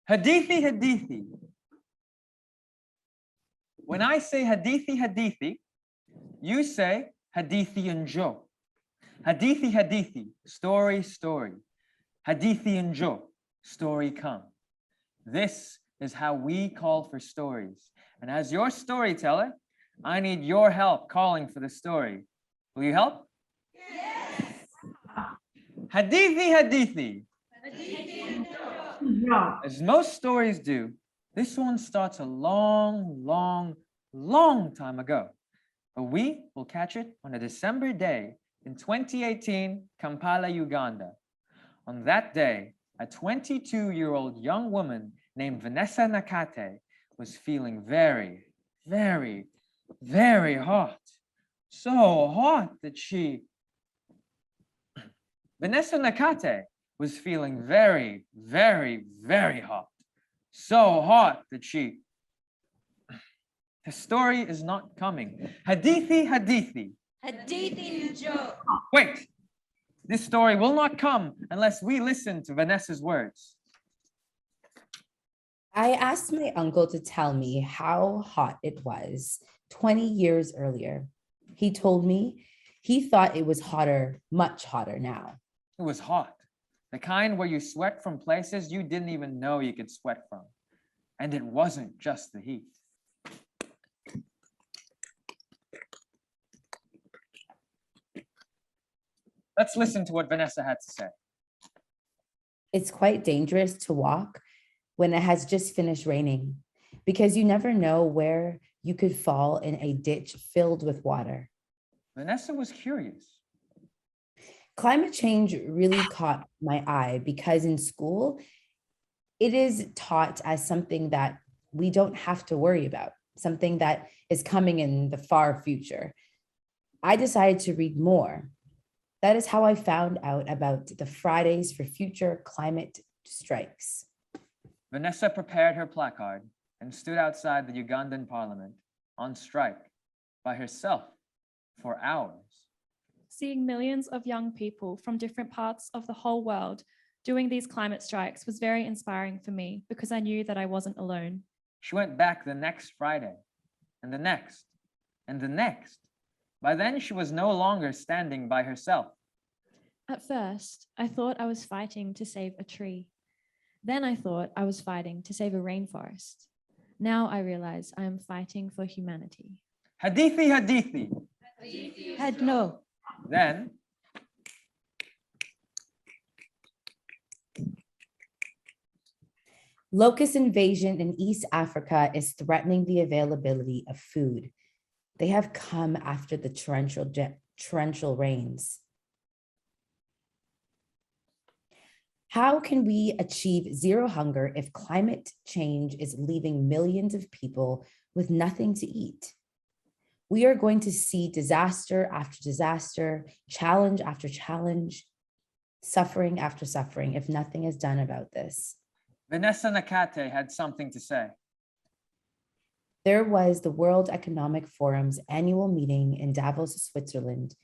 Hadithi, hadithi. When I say hadithi, hadithi, you say hadithi and Joe. Hadithi, hadithi, story, story. Hadithi and Joe, story come. This is how we call for stories. And as your storyteller, I need your help calling for the story. Will you help? Yes. Hadithi, hadithi. Hadithi and Joe. As most stories do, this one starts a long, long, long time ago. But we will catch it on a December day in 2018, Kampala, Uganda. On that day, a 22-year-old young woman named Vanessa Nakate was feeling very, very, very hot. So hot that Vanessa Nakate was feeling very, very, very hot. So hot that the story is not coming. Hadithi, hadithi. Hadithi and Joe. Wait, this story will not come unless we listen to Vanessa's words. I asked my uncle to tell me how hot it was 20 years earlier. He told me he thought it was hotter, much hotter now. It was hot, the kind where you sweat from places you didn't even know you could sweat from. And it wasn't just the heat. Let's listen to what Vanessa had to say. It's quite dangerous to walk when it has just finished raining because you never know where you could fall in a ditch filled with water. Vanessa was curious. Climate change really caught my eye because in school, it is taught as something that we don't have to worry about, something that is coming in the far future. I decided to read more. That is how I found out about the Fridays for Future Climate Strikes. Vanessa prepared her placard and stood outside the Ugandan parliament on strike by herself for hours. Seeing millions of young people from different parts of the whole world doing these climate strikes was very inspiring for me because I knew that I wasn't alone. She went back the next Friday and the next and the next. By then, she was no longer standing by herself. At first, I thought I was fighting to save a tree. Then I thought I was fighting to save a rainforest. Now I realize I am fighting for humanity. Hadithi, hadithi. Had no. Then, Locust invasion in East Africa is threatening the availability of food. They have come after the torrential rains. How can we achieve zero hunger if climate change is leaving millions of people with nothing to eat? We are going to see disaster after disaster, challenge after challenge, suffering after suffering if nothing is done about this. Vanessa Nakate had something to say. There was the World Economic Forum's annual meeting in Davos, Switzerland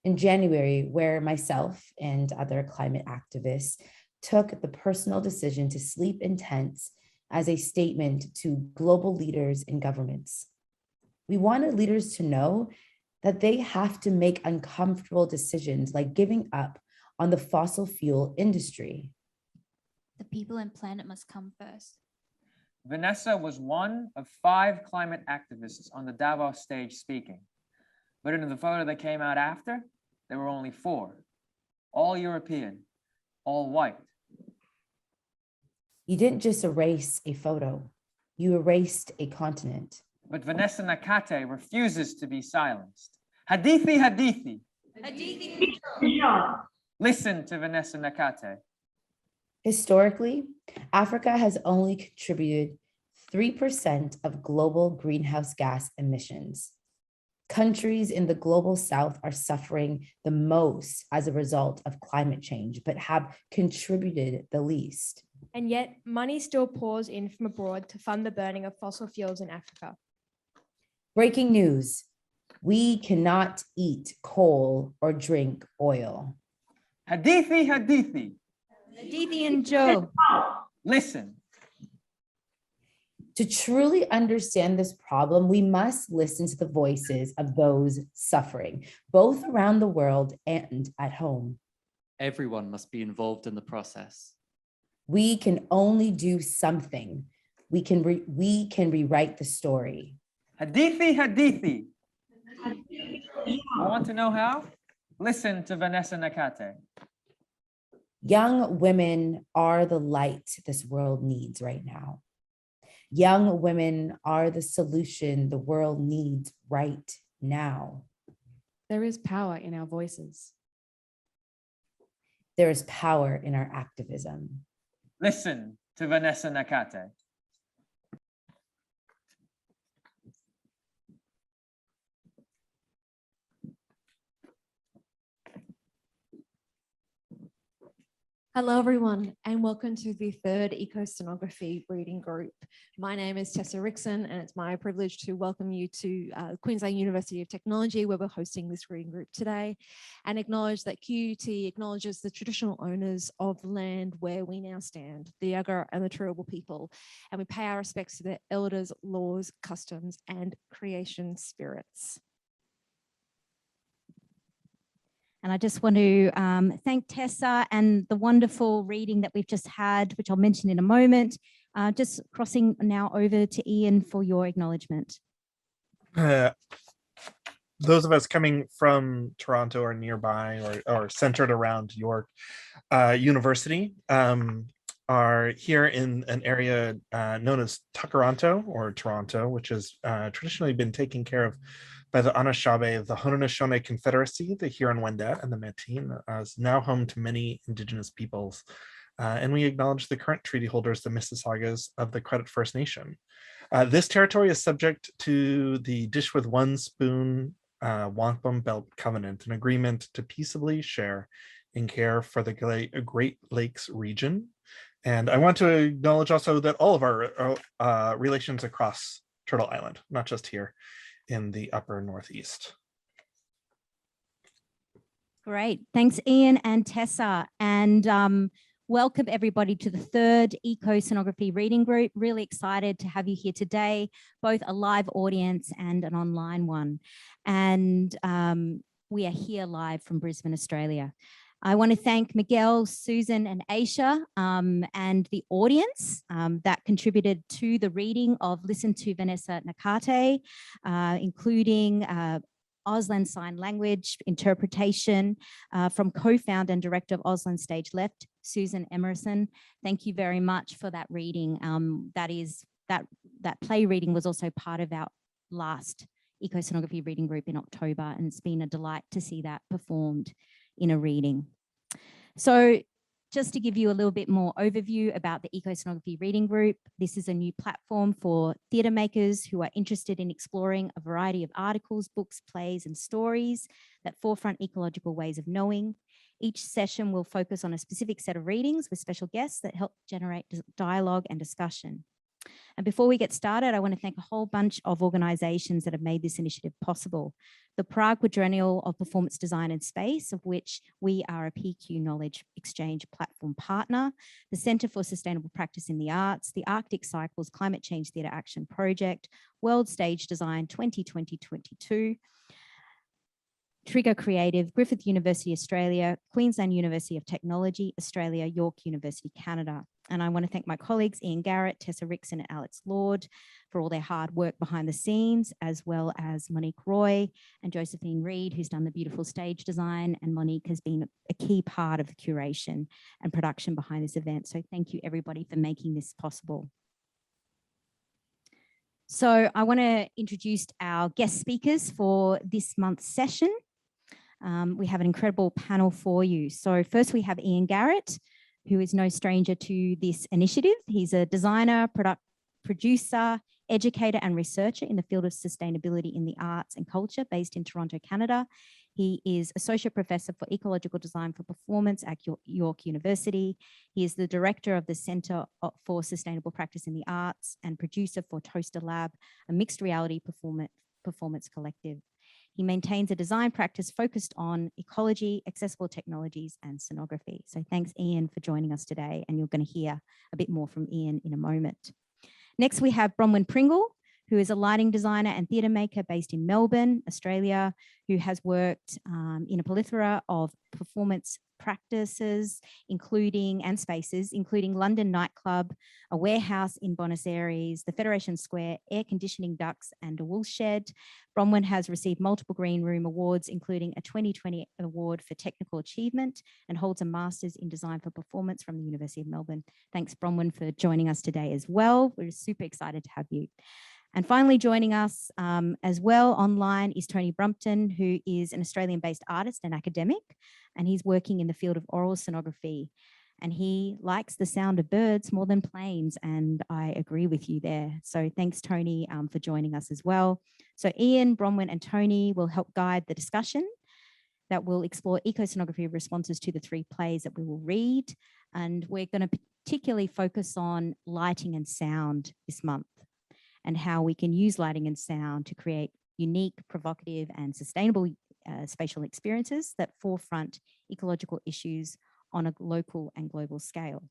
in January, where myself and other climate activists took the personal decision to sleep in tents as a statement to global leaders and governments. We wanted leaders to know that they have to make uncomfortable decisions like giving up on the fossil fuel industry. The people and planet must come first. Vanessa was one of 5 climate activists on the Davos stage speaking. But in the photo that came out after, there were only 4, all European, all white. You didn't just erase a photo, you erased a continent. But Vanessa Nakate refuses to be silenced. Hadithi, hadithi. Hadithi and Joe. Listen to Vanessa Nakate. Historically, Africa has only contributed 3% of global greenhouse gas emissions. Countries in the global south are suffering the most as a result of climate change, but have contributed the least. And yet, money still pours in from abroad to fund the burning of fossil fuels in Africa. Breaking news, we cannot eat coal or drink oil. Hadithi, hadithi. Hadithi and Joe. Listen, To truly understand this problem, we must listen to the voices of those suffering, both around the world and at home. Everyone must be involved in the process. We can only do something. We can rewrite the story. Hadithi, hadithi. I want to know how? Listen to Vanessa Nakate. Young women are the light this world needs right now. Young women are the solution the world needs right now. There is power in our voices. There is power in our activism. Listen to Vanessa Nakate. Hello, everyone, and welcome to the third Ecoscenography Reading Group. My name is Tessa Rickson, and it's my privilege to welcome you to Queensland University of Technology, where we're hosting this reading group today, and acknowledge that QUT acknowledges the traditional owners of the land where we now stand, the Yagara and the Turrbal people, and we pay our respects to their elders, laws, customs, and creation spirits. And I just want to thank Tessa and the wonderful reading that we've just had, which I'll mention in a moment. Just crossing now over to Ian for your acknowledgement. Those of us coming from Toronto or nearby or centered around York University are here in an area known as Tuckeronto or Toronto, which has traditionally been taken care of by the Anishinaabe, the Haudenosaunee Confederacy, the Huron-Wendat, and the Métis, is now home to many Indigenous peoples. And we acknowledge the current treaty holders, the Mississaugas of the Credit First Nation. This territory is subject to the Dish with One Spoon Wampum Belt Covenant, an agreement to peaceably share in care for the Great Lakes region. And I want to acknowledge also that all of our relations across Turtle Island, not just here in the upper northeast. Great. Thanks, Ian and Tessa. And welcome everybody to the third Ecoscenography Reading Group. Really excited to have you here today, both a live audience and an online one. And we are here live from Brisbane, Australia. I want to thank Miguel, Susan, and Aisha and the audience that contributed to the reading of Listen to Vanessa Nakate, including Auslan Sign Language interpretation from co-founder and director of Auslan Stage Left, Susan Emerson. Thank you very much for that reading. That play reading was also part of our last Ecoscenography Reading Group in October, and it's been a delight to see that performed in a reading. So just to give you a little bit more overview about the Ecoscenography Reading Group, this is a new platform for theatre makers who are interested in exploring a variety of articles, books, plays, and stories that forefront ecological ways of knowing. Each session will focus on a specific set of readings with special guests that help generate dialogue and discussion. And before we get started, I want to thank a whole bunch of organisations that have made this initiative possible. The Prague Quadrennial of Performance Design and Space, of which we are a PQ Knowledge Exchange platform partner, the Centre for Sustainable Practice in the Arts, the Arctic Cycles Climate Change Theatre Action Project, World Stage Design 2020-22, Trigger Creative, Griffith University Australia, Queensland University of Technology Australia, York University Canada. And I want to thank my colleagues Ian Garrett, Tessa Rickson, and Alex Lord for all their hard work behind the scenes, as well as Monique Roy and Josephine Reed, who's done the beautiful stage design. And Monique has been a key part of the curation and production behind this event. So thank you everybody for making this possible. So I want to introduce our guest speakers for this month's session. We have an incredible panel for you. So first we have Ian Garrett, who is no stranger to this initiative. He's a designer, producer, educator, and researcher in the field of sustainability in the arts and culture based in Toronto, Canada. He is Associate Professor for Ecological Design for Performance at York University. He is the Director of the Centre for Sustainable Practice in the Arts and producer for Toaster Lab, a mixed reality performance collective. He maintains a design practice focused on ecology, accessible technologies, and sonography. So thanks, Ian, for joining us today. And you're going to hear a bit more from Ian in a moment. Next, we have Bronwyn Pringle, who is a lighting designer and theatre maker based in Melbourne, Australia, who has worked in a plethora of performance practices, and spaces, including London Nightclub, a warehouse in Buenos Aires, the Federation Square, air conditioning ducts, and a wool shed. Bronwyn has received multiple Green Room awards, including a 2020 award for technical achievement, and holds a master's in design for performance from the University of Melbourne. Thanks, Bronwyn, for joining us today as well. We're super excited to have you. And finally joining us as well online is Tony Brumpton, who is an Australian-based artist and academic, and he's working in the field of oral sonography. And he likes the sound of birds more than planes, and I agree with you there. So thanks, Tony, for joining us as well. So Ian, Bronwyn, and Tony will help guide the discussion that will explore ecosonography responses to the 3 plays that we will read. And we're going to particularly focus on lighting and sound this month, and how we can use lighting and sound to create unique, provocative, and sustainable spatial experiences that forefront ecological issues on a local and global scale.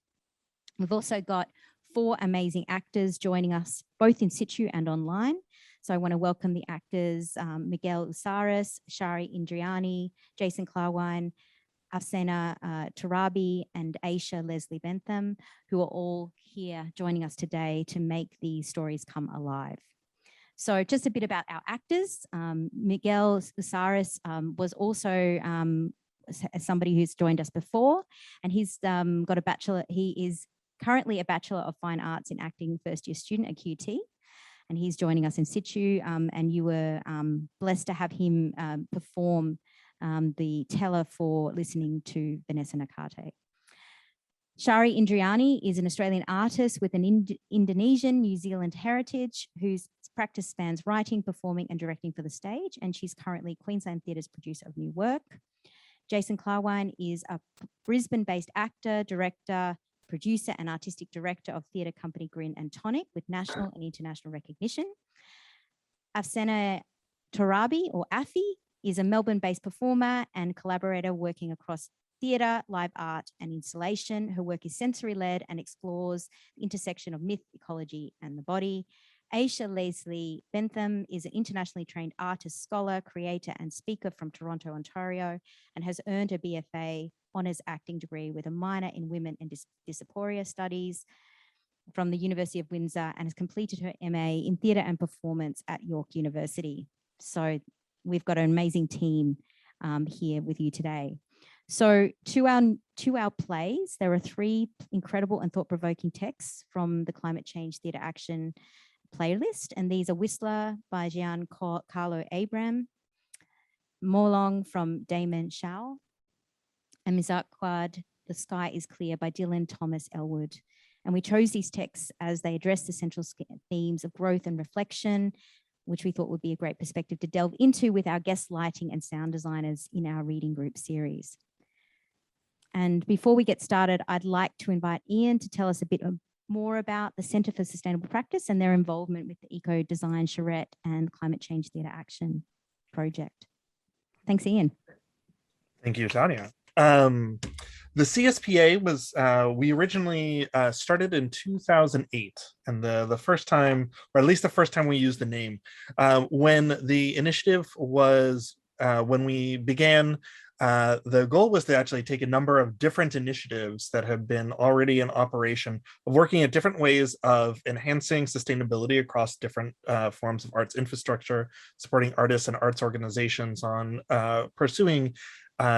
We've also got 4 amazing actors joining us, both in situ and online. So I want to welcome the actors Miguel Usaris, Shari Indriani, Jason Klarwein, Afsena Tarabi, and Aisha Leslie Bentham, who are all here joining us today to make these stories come alive. So just a bit about our actors. Miguel Usaris was also somebody who's joined us before, and he's got a bachelor. He is currently a Bachelor of Fine Arts in Acting first-year student at QT, and he's joining us in situ, and you were blessed to have him perform the teller for listening to Vanessa Nakate. Shari Indriani is an Australian artist with an Indonesian, New Zealand heritage whose practice spans writing, performing, and directing for the stage, and she's currently Queensland Theatre's producer of new work. Jason Klarwein is a Brisbane-based actor, director, producer, and artistic director of theatre company Grin and Tonic with national and international recognition. Afsena Tarabi, or Afi, is a Melbourne-based performer and collaborator working across theatre, live art, and installation. Her work is sensory-led and explores the intersection of myth, ecology, and the body. Aisha Leslie Bentham is an internationally trained artist, scholar, creator, and speaker from Toronto, Ontario, and has earned a BFA honours acting degree with a minor in women and dysphoria studies from the University of Windsor, and has completed her MA in theatre and performance at York University. So we've got an amazing team here with you today. So to our plays, there are 3 incredible and thought-provoking texts from the Climate Change Theatre Action playlist, and these are Whistler by Giancarlo Abram, Morlong from Damon Shao, and Mizarquad, The Sky is Clear by Dylan Thomas Elwood. And we chose these texts as they address the central themes of growth and reflection, which we thought would be a great perspective to delve into with our guest lighting and sound designers in our reading group series. And before we get started, I'd like to invite Ian to tell us a bit more about the Centre for Sustainable Practice and their involvement with the Eco Design Charrette and Climate Change Theatre Action project. Thanks, Ian. Thank you, Tanya. The CSPA was, we originally started in 2008, and the first time, or at least the first time we used the name, when the initiative was, when we began, the goal was to actually take a number of different initiatives that have been already in operation of working at different ways of enhancing sustainability across different forms of arts infrastructure, supporting artists and arts organizations on pursuing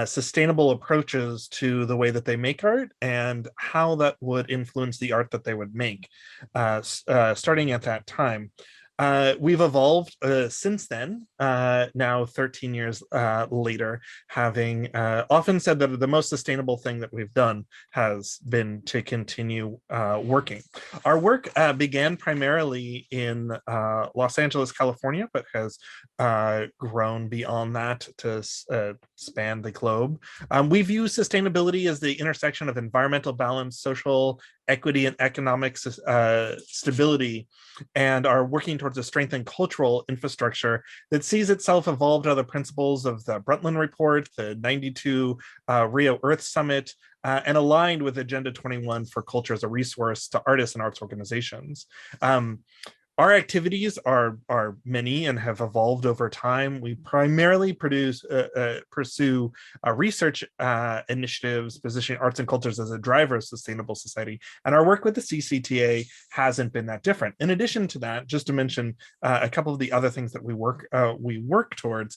sustainable approaches to the way that they make art and how that would influence the art that they would make, starting at that time. We've evolved since then, now 13 years later, having often said that the most sustainable thing that we've done has been to continue working. Our work began primarily in Los Angeles, California, but has grown beyond that to span the globe. We view sustainability as the intersection of environmental balance, social equity and economic stability, and are working towards a strengthened cultural infrastructure that sees itself evolved out of the principles of the Brundtland Report, the 92 Rio Earth Summit, and aligned with Agenda 21 for culture as a resource to artists and arts organizations. Our activities are many and have evolved over time. We primarily pursue research initiatives positioning arts and cultures as a driver of sustainable society. And our work with the CCTA hasn't been that different. In addition to that, just to mention a couple of the other things that we work towards,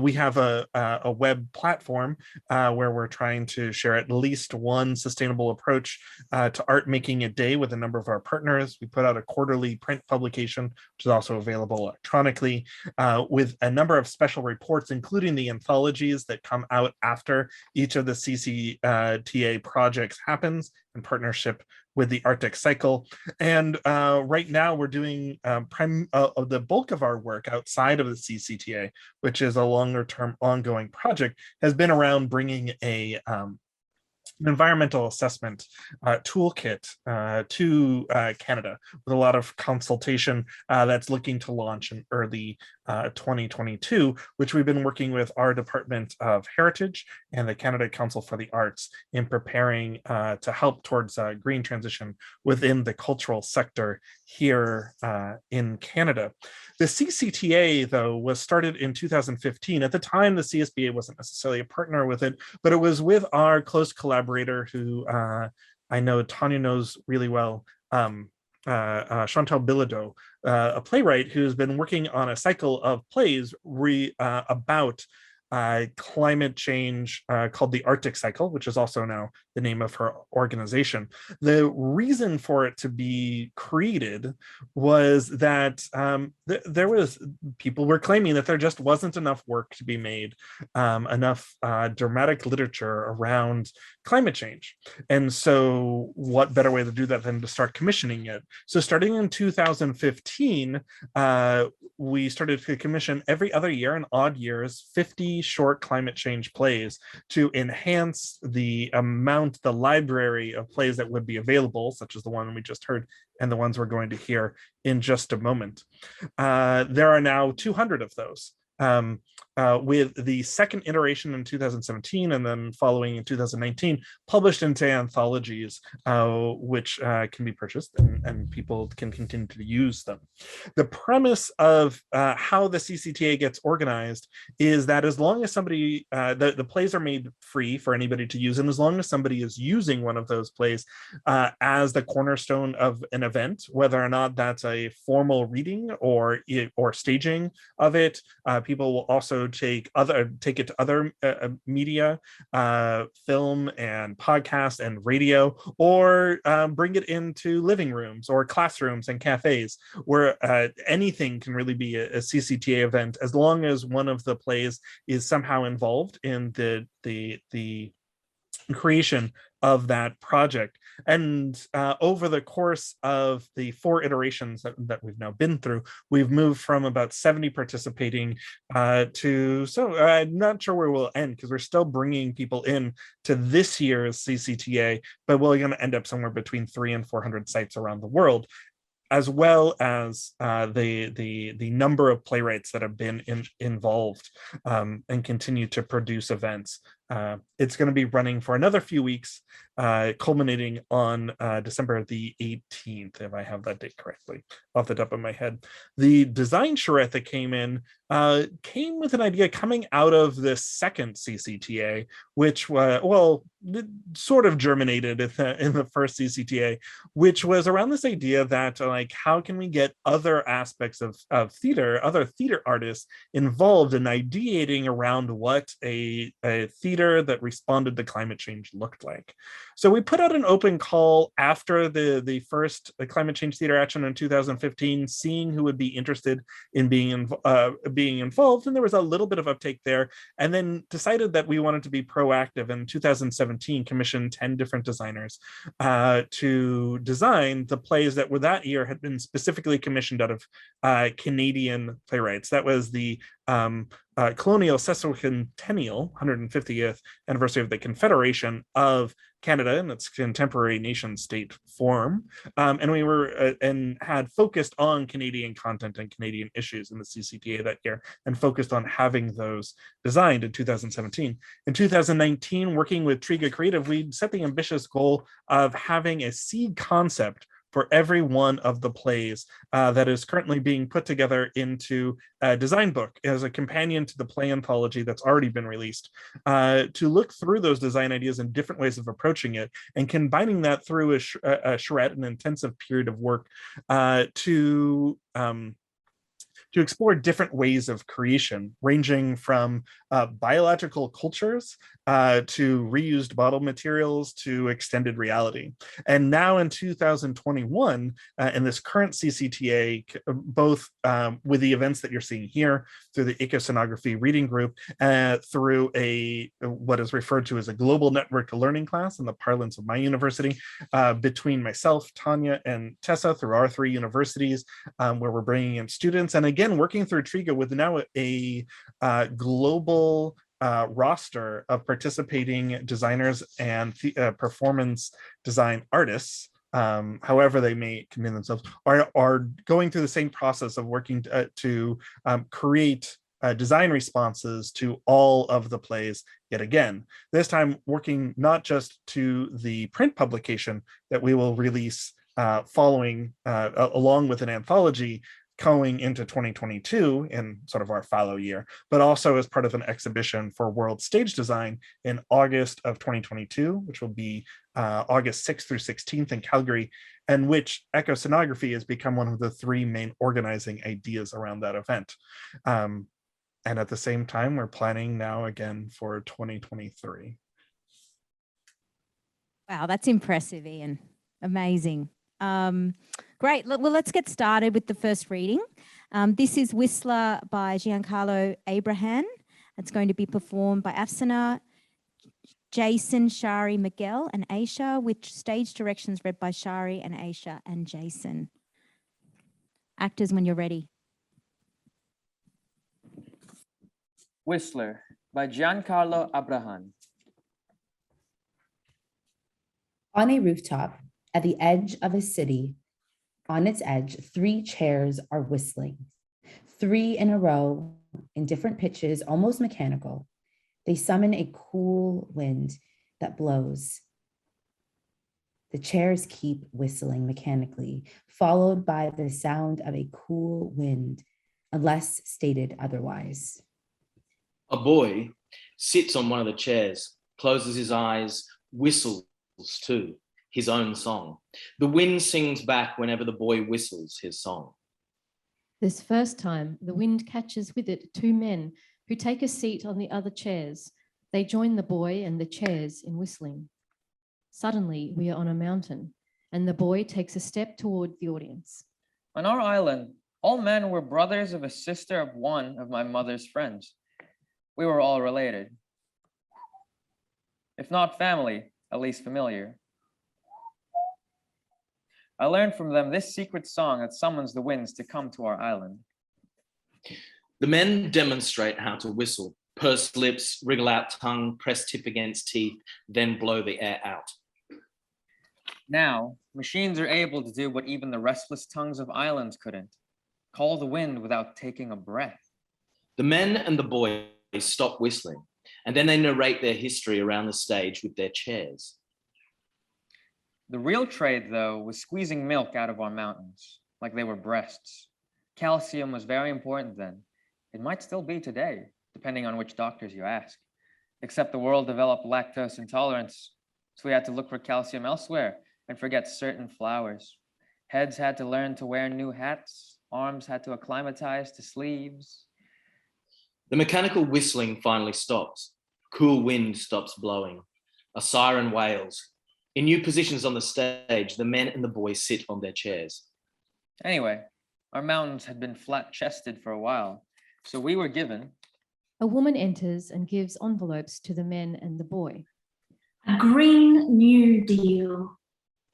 we have a web platform where we're trying to share at least one sustainable approach to art making a day with a number of our partners. We put out a quarterly print publication, which is also available electronically, with a number of special reports, including the anthologies that come out after each of the CCTA projects happens in partnership with the Arctic Cycle. And right now we're doing the bulk of our work outside of the CCTA, which is a longer term ongoing project, has been around bringing an environmental assessment toolkit to Canada, with a lot of consultation that's looking to launch in early 2022, which we've been working with our Department of Heritage and the Canada Council for the Arts in preparing to help towards green transition within the cultural sector here in Canada. The CCTA, though, was started in 2015. At the time, the CSBA wasn't necessarily a partner with it, but it was with our close collaborator who I know Tanya knows really well, Chantal Bilodeau, a playwright who's been working on a cycle of plays about climate change called the Arctic Cycle, which is also now the name of her organization. The reason for it to be created was that people were claiming that there just wasn't enough work to be made, enough dramatic literature around climate change. And so what better way to do that than to start commissioning it? So starting in 2015, we started to commission every other year in odd years 50 short climate change plays to enhance the library of plays that would be available, such as the one we just heard and the ones we're going to hear in just a moment. There are now 200 of those. With the second iteration in 2017 and then following in 2019, published into anthologies, which can be purchased and people can continue to use them. The premise of how the CCTA gets organized is that as long as somebody, the plays are made free for anybody to use, and as long as somebody is using one of those plays as the cornerstone of an event, whether or not that's a formal reading or staging of it, people will also take it to other media, film and podcast and radio, or bring it into living rooms or classrooms and cafes, where anything can really be a CCTA event, as long as one of the plays is somehow involved in the creation of that project. And over the course of the 4 iterations that we've now been through, we've moved from about 70 participating I'm not sure where we'll end, because we're still bringing people in to this year's CCTA, but we're going to end up somewhere between 300 and 400 sites around the world, as well as the number of playwrights that have been involved and continue to produce events. It's going to be running for another few weeks, culminating on December the 18th, if I have that date correctly off the top of my head. The design charrette that came with an idea coming out of the second CCTA, which sort of germinated in the first CCTA, which was around this idea that, like, how can we get other aspects of theater, other theater artists involved in ideating around what a theater that responded to climate change looked like. So we put out an open call after the first climate change theater action in 2015, seeing who would be interested in being involved, and there was a little bit of uptake there, and then decided that we wanted to be proactive. In 2017, commissioned 10 different designers to design the plays that were that year had been specifically commissioned out of Canadian playwrights. That was the colonial sesquicentennial 150th anniversary of the Confederation of Canada in its contemporary nation state form. And we were and had focused on Canadian content and Canadian issues in the CCTA that year, and focused on having those designed in 2017. In 2019, working with Triga Creative, we set the ambitious goal of having a seed concept for every one of the plays that is currently being put together into a design book as a companion to the play anthology that's already been released, to look through those design ideas and different ways of approaching it, and combining that through a charrette, an intensive period of work to explore different ways of creation, ranging from biological cultures to reused bottle materials to extended reality. And now in 2021, in this current CCTA, both with the events that you're seeing here, through the Ecoscenography Reading Group, through what is referred to as a global network learning class in the parlance of my university, between myself, Tanya, and Tessa, through our 3 universities, where we're bringing in students, and again, working through Triga with now a global roster of participating designers and performance design artists, however they may commit themselves, are going through the same process of working to create design responses to all of the plays yet again. This time working not just to the print publication that we will release following along with an anthology going into 2022 in sort of our fallow year, but also as part of an exhibition for World Stage Design in August of 2022, which will be August 6th through 16th in Calgary, and which ecoscenography has become one of the 3 main organizing ideas around that event. And at the same time, we're planning now again for 2023. Wow, that's impressive, Ian. Amazing. Great. Well, let's get started with the first reading. This is Whistler by Giancarlo Abraham. It's going to be performed by Afsana, Jason, Shari, Miguel, and Aisha, with stage directions read by Shari and Aisha and Jason. Actors, when you're ready. Whistler by Giancarlo Abraham. On a rooftop at the edge of a city, on its edge, 3 chairs are whistling, 3 in a row in different pitches, almost mechanical. They summon a cool wind that blows. The chairs keep whistling mechanically, followed by the sound of a cool wind, unless stated otherwise. A boy sits on one of the chairs, closes his eyes, whistles too, his own song. The wind sings back whenever the boy whistles his song. This first time, the wind catches with it 2 men who take a seat on the other chairs. They join the boy and the chairs in whistling. Suddenly, we are on a mountain, and the boy takes a step toward the audience. On our island, all men were brothers of a sister of one of my mother's friends. We were all related. If not family, at least familiar. I learned from them this secret song that summons the winds to come to our island. The men demonstrate how to whistle, purse lips, wriggle out tongue, press tip against teeth, then blow the air out. Now, machines are able to do what even the restless tongues of islands couldn't. Call the wind without taking a breath. The men and the boy stop whistling, and then they narrate their history around the stage with their chairs. The real trade, though, was squeezing milk out of our mountains, like they were breasts. Calcium was very important then. It might still be today, depending on which doctors you ask. Except the world developed lactose intolerance, so we had to look for calcium elsewhere and forget certain flowers. Heads had to learn to wear new hats, arms had to acclimatize to sleeves. The mechanical whistling finally stops. Cool wind stops blowing. A siren wails. In new positions on the stage, the men and the boys sit on their chairs. Anyway, our mountains had been flat-chested for a while, so we were given. A woman enters and gives envelopes to the men and the boy. A Green New Deal.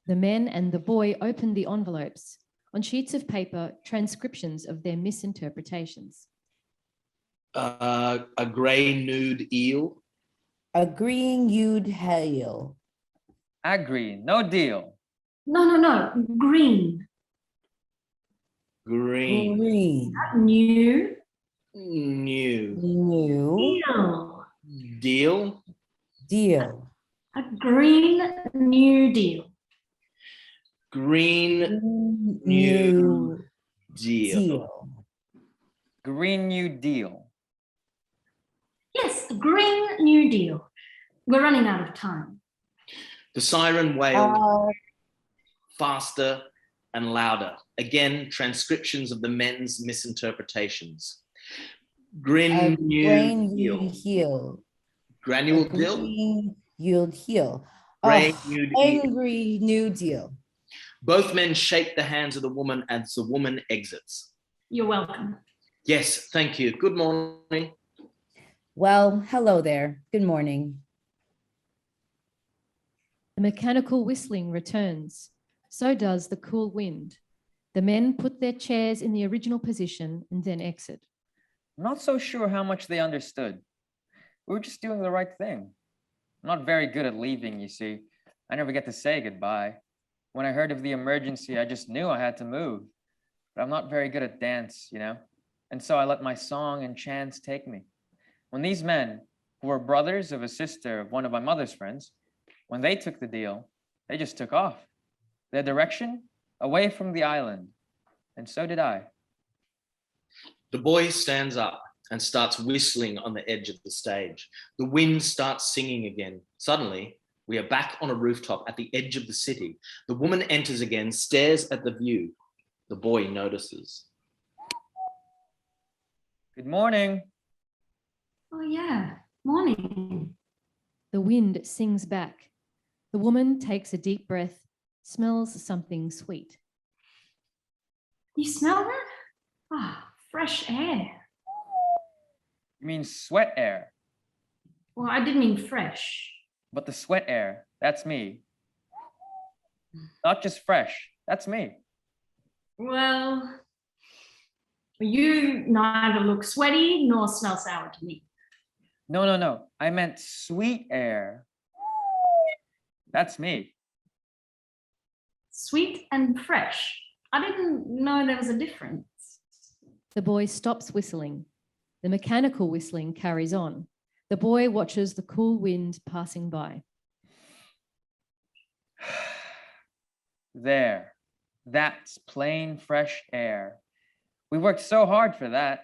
The men and the boy open the envelopes. On sheets of paper, transcriptions of their misinterpretations. A grey nude eel. Agreeing you'd hail. Agree, no deal. No. Green. Green. Green. New. New. New. Deal. Deal. Deal. A green new deal. Green new New deal. deal. Green New Deal. Yes, a green new deal. We're running out of time. The siren wailed faster and louder. Again, transcriptions of the men's misinterpretations. Green new Grain deal. you'd heal. Granule deal. Green you'd heal. Grain Oh, new deal. angry new deal. Both men shake the hands of the woman as the woman exits. You're welcome. Yes, thank you. Good morning. Well, hello there. Good morning. The mechanical whistling returns. So does the cool wind. The men put their chairs in the original position and then exit. I'm not so sure how much they understood. We were just doing the right thing. I'm not very good at leaving, you see. I never get to say goodbye. When I heard of the emergency, I just knew I had to move. But I'm not very good at dance, you know? And so I let my song and chants take me. When these men, who were brothers of a sister of one of my mother's friends, when they took the deal, they just took off. Their direction, away from the island. And so did I. The boy stands up and starts whistling on the edge of the stage. The wind starts singing again. Suddenly, we are back on a rooftop at the edge of the city. The woman enters again, stares at the view. The boy notices. Good morning. Oh yeah, morning. The wind sings back. The woman takes a deep breath, smells something sweet. You smell that? Ah, fresh air. You mean sweat air, Well, I did mean fresh. but the sweat air, that's me. Not just fresh, that's me. Well, you neither look sweaty nor smell sour to me. No. I meant sweet air. That's me. Sweet and fresh. I didn't know there was a difference. The boy stops whistling. The mechanical whistling carries on. The boy watches the cool wind passing by. There, that's plain fresh air. We worked so hard for that.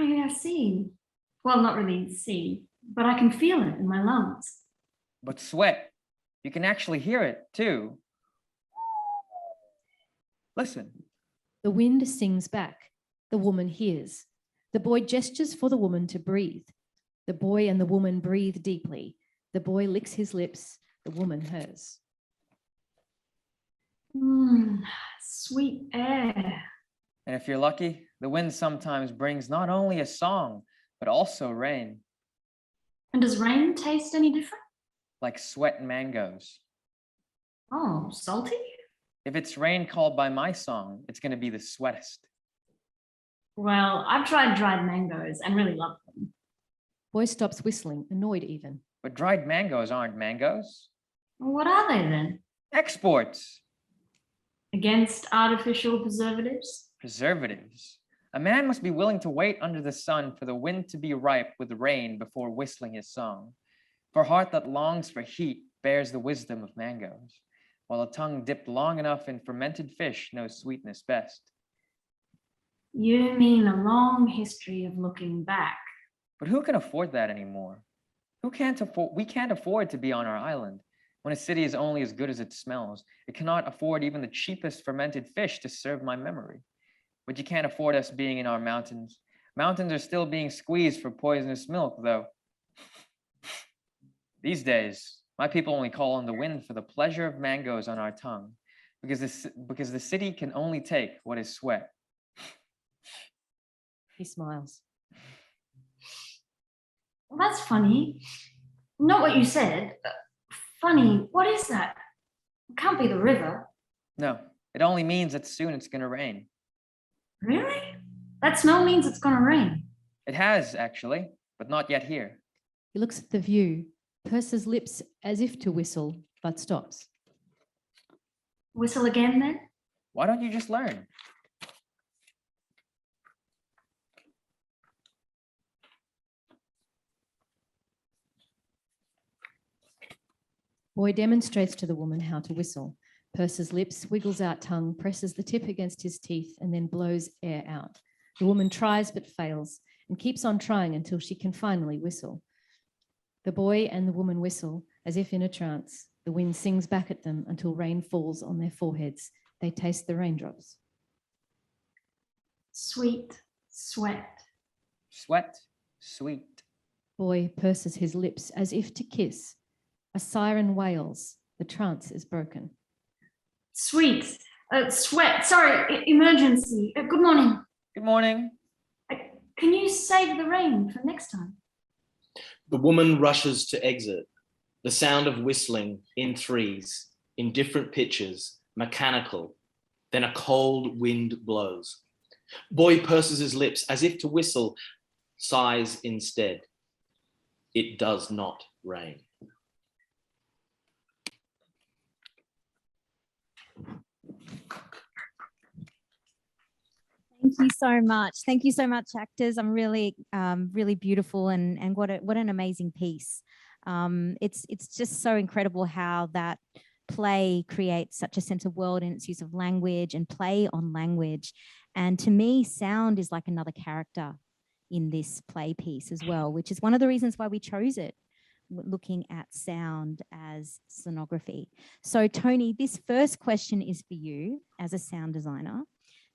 I see. Well, not really see, but I can feel it in my lungs. But sweat, you can actually hear it too. Listen. The wind sings back. The woman hears. The boy gestures for the woman to breathe. The boy and the woman breathe deeply. The boy licks his lips, the woman hers. Sweet air. And if you're lucky, the wind sometimes brings not only a song, but also rain. And does rain taste any different? Like sweat and mangoes. Oh, salty? If it's rain called by my song, it's going to be the sweatest. Well, I've tried dried mangoes and really loved them. Boy stops whistling, annoyed even. But dried mangoes aren't mangoes. Well, what are they then? Exports. Against artificial preservatives? Preservatives. A man must be willing to wait under the sun for the wind to be ripe with rain before whistling his song. For heart that longs for heat bears the wisdom of mangoes, while a tongue dipped long enough in fermented fish knows sweetness best. You mean a long history of looking back. But who can afford that anymore? We can't afford to be on our island. When a city is only as good as it smells, it cannot afford even the cheapest fermented fish to serve my memory. But you can't afford us being in our mountains. Mountains are still being squeezed for poisonous milk, though. These days, my people only call on the wind for the pleasure of mangoes on our tongue, because the city can only take what is sweat. He smiles. Well, that's funny. Not what you said. Funny, what is that? It can't be the river. No, it only means that soon it's going to rain. Really? That smell means it's gonna rain. It has, actually, but not yet here. He looks at the view, purses lips as if to whistle, but stops. Whistle again then? Why don't you just learn? Boy demonstrates to the woman how to whistle, purses lips, wiggles out tongue, presses the tip against his teeth, and then blows air out. The woman tries but fails and keeps on trying until she can finally whistle. The boy and the woman whistle as if in a trance. The wind sings back at them until rain falls on their foreheads. They taste the raindrops. Sweet, sweat. Sweat, sweet. Boy purses his lips as if to kiss. A siren wails. The trance is broken. Sweet, sweat. Sorry, emergency. Good morning. Good morning. Can you save the rain for next time? The woman rushes to exit. The sound of whistling in threes, in different pitches, mechanical. Then a cold wind blows. Boy purses his lips as if to whistle, sighs instead. It does not rain. Thank you so much. Thank you so much, actors. I'm really, really beautiful, and what an amazing piece. It's just so incredible how that play creates such a sense of world in its use of language and play on language. And to me, sound is like another character in this play piece as well, which is one of the reasons why we chose it, looking at sound as sonography. So Tony, this first question is for you as a sound designer.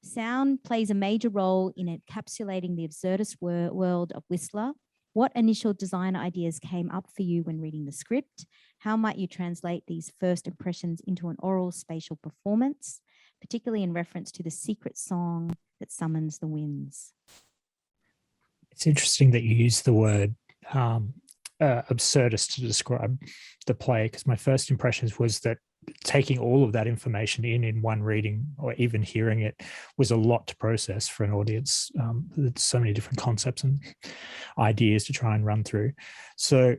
Sound plays a major role in encapsulating the absurdist world of Whistler. What initial design ideas came up for you when reading the script? How might you translate these first impressions into an oral spatial performance, particularly in reference to the secret song that summons the winds? It's interesting that you use the word absurdist to describe the play, because my first impressions was that taking all of that information in one reading or even hearing it was a lot to process for an audience. There's so many different concepts and ideas to try and run through. So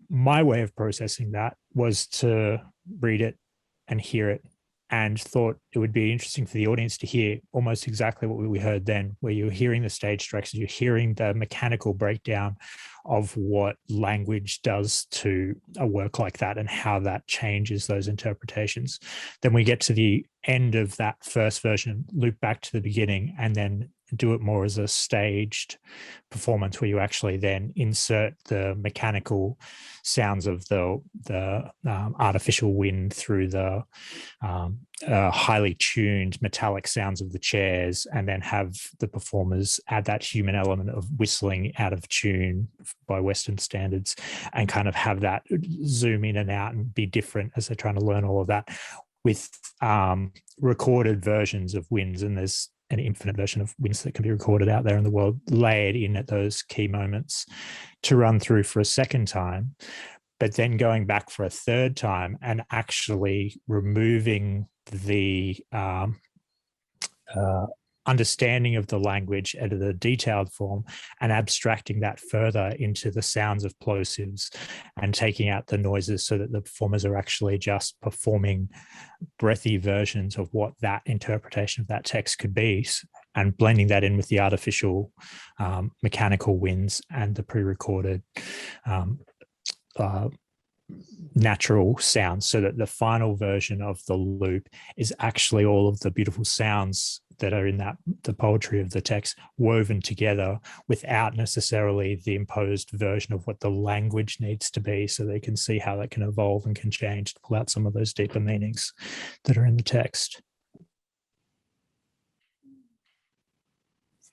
my way of processing that was to read it and hear it, and thought it would be interesting for the audience to hear almost exactly what we heard then, where you're hearing the stage structures, you're hearing the mechanical breakdown of what language does to a work like that and how that changes those interpretations. Then we get to the end of that first version, loop back to the beginning, and then do it more as a staged performance where you actually then insert the mechanical sounds of the artificial wind through the highly tuned metallic sounds of the chairs, and then have the performers add that human element of whistling out of tune by Western standards, and kind of have that zoom in and out and be different as they're trying to learn all of that with recorded versions of winds. And there's an infinite version of winds that can be recorded out there in the world, layered in at those key moments to run through for a second time, but then going back for a third time and actually removing the understanding of the language at a detailed form and abstracting that further into the sounds of plosives and taking out the noises, so that the performers are actually just performing breathy versions of what that interpretation of that text could be, and blending that in with the artificial mechanical winds and the pre-recorded natural sounds, so that the final version of the loop is actually all of the beautiful sounds that are in the poetry of the text woven together without necessarily the imposed version of what the language needs to be, so they can see how that can evolve and can change to pull out some of those deeper meanings that are in the text.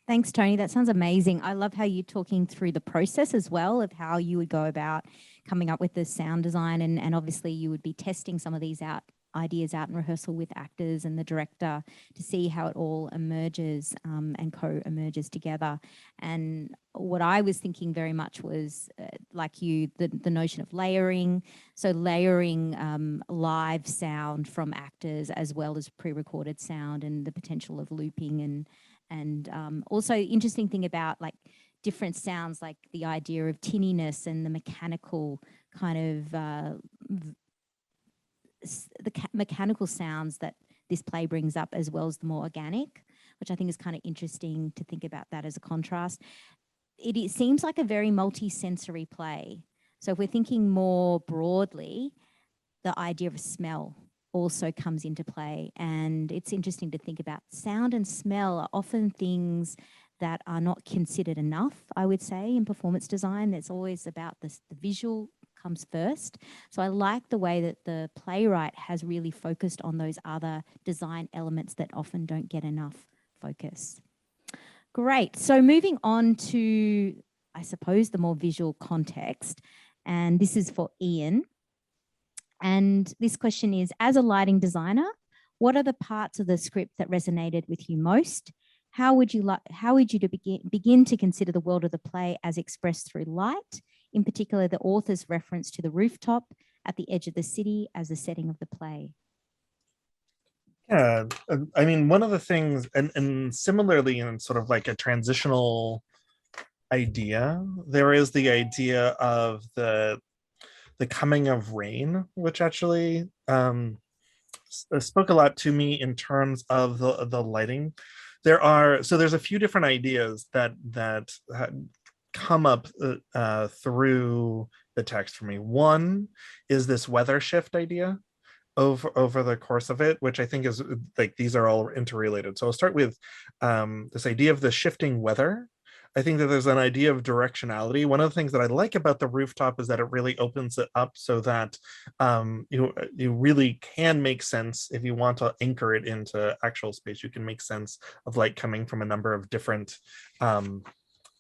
Thanks, Tony. That sounds amazing. I love how you're talking through the process as well of how you would go about coming up with the sound design, and obviously you would be testing some of these ideas out in rehearsal with actors and the director to see how it all emerges and co-emerges together. And what I was thinking very much was, like you, the notion of layering. So layering live sound from actors as well as pre-recorded sound, and the potential of looping And also interesting thing about like different sounds, like the idea of tinniness and the mechanical kind of mechanical sounds that this play brings up, as well as the more organic, which I think is kind of interesting to think about that as a contrast. It seems like a very multi-sensory play. So if we're thinking more broadly, the idea of smell also comes into play. And it's interesting to think about sound and smell are often things that are not considered enough, I would say, in performance design. It's always about the visual comes first. So I like the way that the playwright has really focused on those other design elements that often don't get enough focus. Great. So moving on to, I suppose, the more visual context. And this is for Ian. And this question is, as a lighting designer, what are the parts of the script that resonated with you most? How would you begin to consider the world of the play as expressed through light, in particular the author's reference to the rooftop at the edge of the city as the setting of the play? Yeah, I mean, one of the things, and similarly in sort of like a transitional idea, there is the idea of the coming of rain, which actually spoke a lot to me in terms of the lighting. There's a few different ideas that come up through the text for me. One is this weather shift idea over the course of it, which I think is like, these are all interrelated. So I'll start with this idea of the shifting weather. I think that there's an idea of directionality. One of the things that I like about the rooftop is that it really opens it up so that you really can make sense. If you want to anchor it into actual space, you can make sense of light coming from a number of different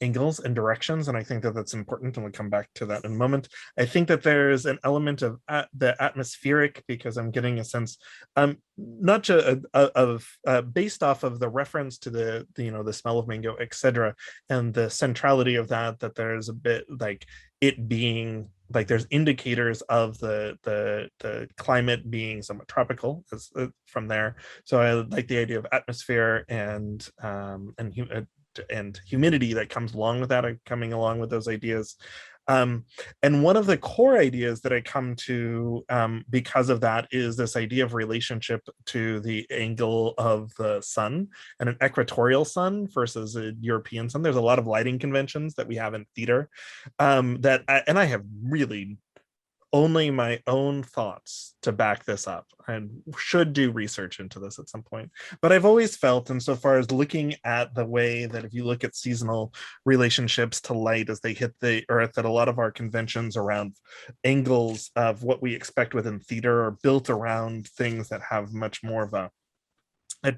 angles and directions, and I think that that's important, and we'll come back to that in a moment. I think that there's an element of the atmospheric, because I'm getting a sense, not just based off of the reference to the smell of mango, etc., and the centrality of that there's a bit like it being like there's indicators of the climate being somewhat tropical from there. So I like the idea of atmosphere and humidity that comes along with that, coming along with those ideas. And one of the core ideas that I come to because of that is this idea of relationship to the angle of the sun, and an equatorial sun versus a European sun. There's a lot of lighting conventions that we have in theater and I have really only my own thoughts to back this up. I should do research into this at some point. But I've always felt, insofar as looking at the way that if you look at seasonal relationships to light as they hit the earth, that a lot of our conventions around angles of what we expect within theater are built around things that have much more of a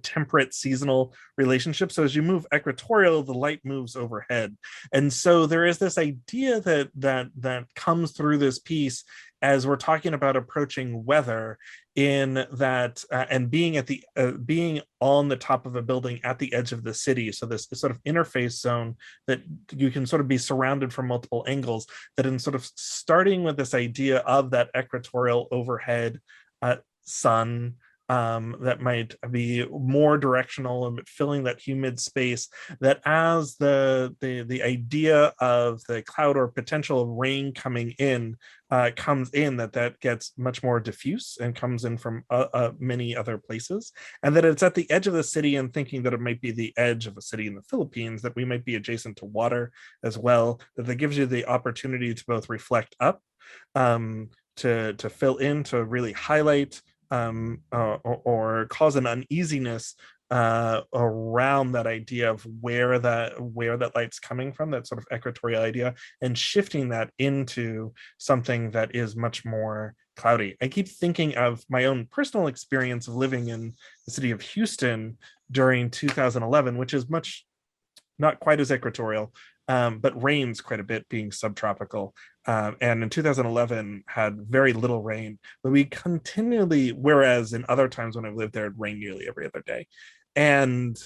temperate seasonal relationship. So as you move equatorial, the light moves overhead. And so there is this idea that comes through this piece as we're talking about approaching weather, in that and being at the being on the top of a building at the edge of the city. So this sort of interface zone that you can sort of be surrounded from multiple angles, that in sort of starting with this idea of that equatorial overhead sun that might be more directional and filling that humid space, that as the idea of the cloud or potential of rain coming in comes in, that gets much more diffuse and comes in from many other places, and that it's at the edge of the city, and thinking that it might be the edge of a city in the Philippines, that we might be adjacent to water as well, that gives you the opportunity to both reflect up, to fill in, to really highlight or cause an uneasiness around that idea of where that light's coming from, that sort of equatorial idea, and shifting that into something that is much more cloudy. I keep thinking of my own personal experience of living in the city of Houston during 2011, which is not quite as equatorial, but rains quite a bit, being subtropical. And in 2011 had very little rain, but we continually, whereas in other times when I've lived there, it rained nearly every other day. And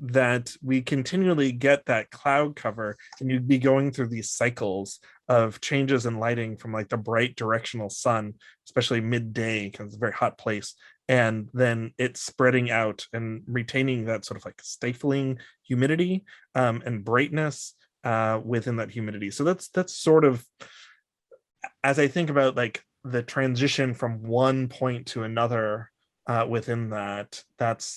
that we continually get that cloud cover, and you'd be going through these cycles of changes in lighting from like the bright directional sun, especially midday, because it's a very hot place, and then it's spreading out and retaining that sort of like stifling humidity and brightness within that humidity. So that's sort of, as I think about like the transition from one point to another within that, those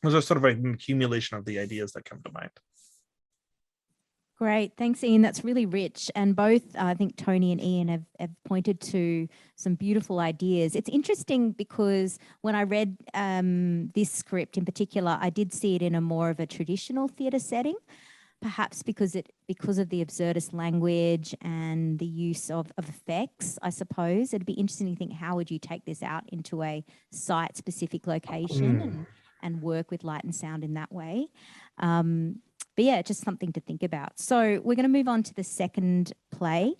are sort of an accumulation of the ideas that come to mind. Great, thanks, Ian. That's really rich. And both, I think Tony and Ian have pointed to some beautiful ideas. It's interesting because when I read this script in particular, I did see it in a more of a traditional theatre setting, perhaps because of the absurdist language and the use of effects, I suppose. It'd be interesting to think, how would you take this out into a site-specific location and work with light and sound in that way? But yeah, just something to think about. So we're going to move on to the second play.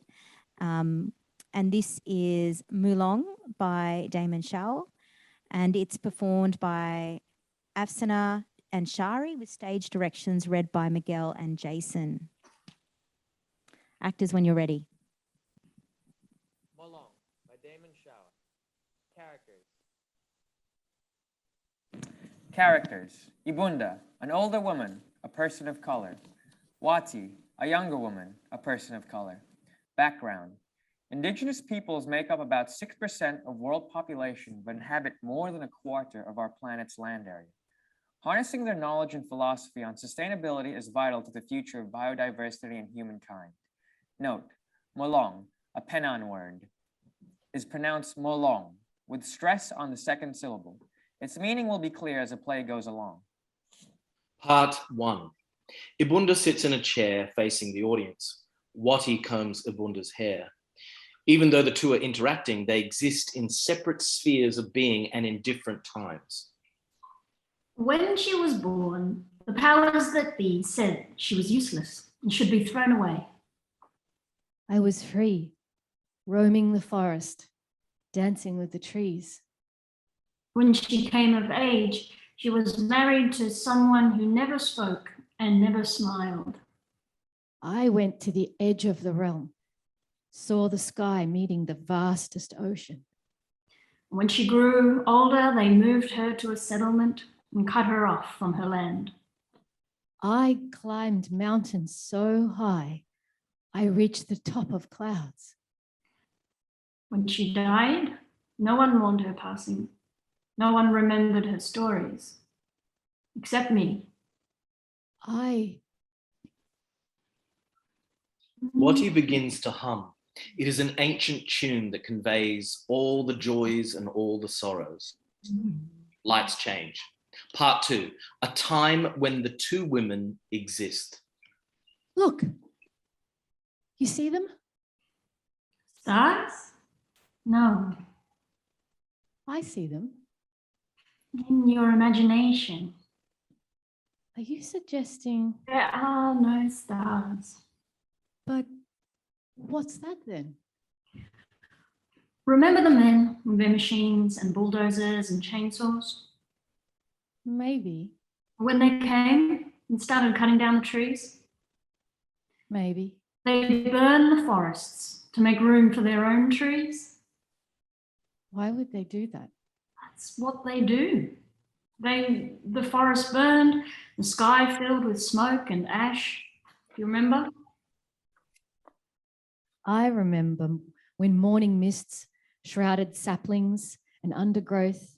And this is Mulong by Damon Shao. And it's performed by Afsana and Shari with stage directions read by Miguel and Jason. Actors, when you're ready. Mulong by Damon Shao. Characters. Ibunda, an older woman, a person of color. Wati, a younger woman, a person of color. Background. Indigenous peoples make up about 6% of world population but inhabit more than a quarter of our planet's land area. Harnessing their knowledge and philosophy on sustainability is vital to the future of biodiversity and humankind. Note, Molong, a Penan word, is pronounced Molong, with stress on the second syllable. Its meaning will be clear as the play goes along. Part 1. Ibunda sits in a chair facing the audience. Wati combs Ibunda's hair. Even though the two are interacting, they exist in separate spheres of being and in different times. When she was born, the powers that be said she was useless and should be thrown away. I was free, roaming the forest, dancing with the trees. When she came of age, she was married to someone who never spoke and never smiled. I went to the edge of the realm, saw the sky meeting the vastest ocean. When she grew older, they moved her to a settlement and cut her off from her land. I climbed mountains so high, I reached the top of clouds. When she died, no one mourned her passing. No one remembered her stories, except me. Wati begins to hum. It is an ancient tune that conveys all the joys and all the sorrows. Lights change. Part 2, a time when the two women exist. Look, you see them? Stars? No. I see them. In your imagination. Are you suggesting? There are no stars. But what's that then? Remember the men with their machines and bulldozers and chainsaws? Maybe. When they came and started cutting down the trees? Maybe. They burned the forests to make room for their own trees? Why would they do that? That's what they do. The forest burned, the sky filled with smoke and ash. Do you remember? I remember when morning mists shrouded saplings and undergrowth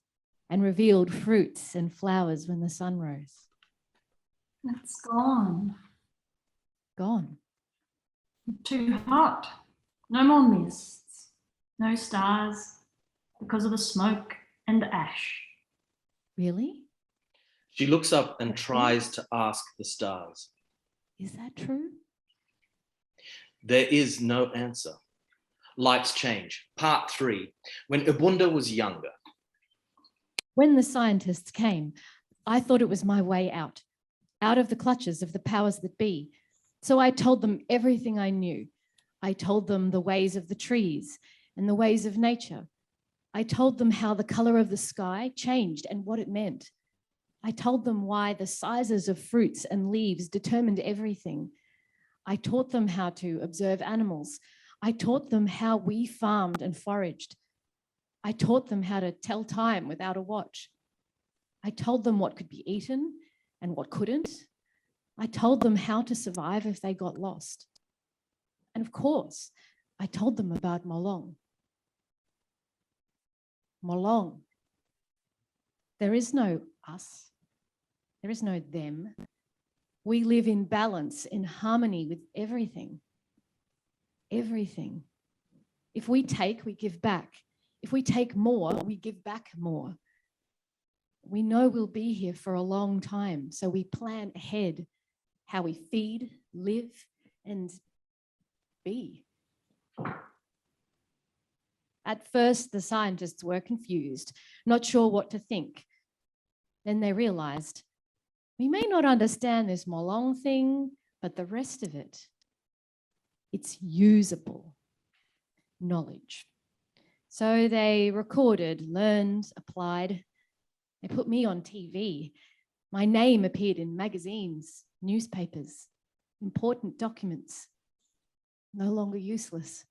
and revealed fruits and flowers when the sun rose. That's gone. Gone. Too hot. No more mists. No stars because of the smoke and ash. Really? She looks up and tries to ask the stars. Is that true? There is no answer. Lights change. Part 3, when Ibunda was younger. When the scientists came, I thought it was my way out of the clutches of the powers that be. So I told them everything I knew. I told them the ways of the trees and the ways of nature. I told them how the color of the sky changed and what it meant. I told them why the sizes of fruits and leaves determined everything. I taught them how to observe animals. I taught them how we farmed and foraged. I taught them how to tell time without a watch. I told them what could be eaten and what couldn't. I told them how to survive if they got lost. And of course, I told them about Molong. Molong. There is no us. There is no them. We live in balance, in harmony with everything. Everything. If we take, we give back. If we take more, we give back more. We know we'll be here for a long time, so we plan ahead how we feed, live, and be. At first, the scientists were confused, not sure what to think. Then they realized, we may not understand this Molong thing, but the rest of it, it's usable knowledge. So they recorded, learned, applied. They put me on TV. My name appeared in magazines, newspapers, important documents, no longer useless.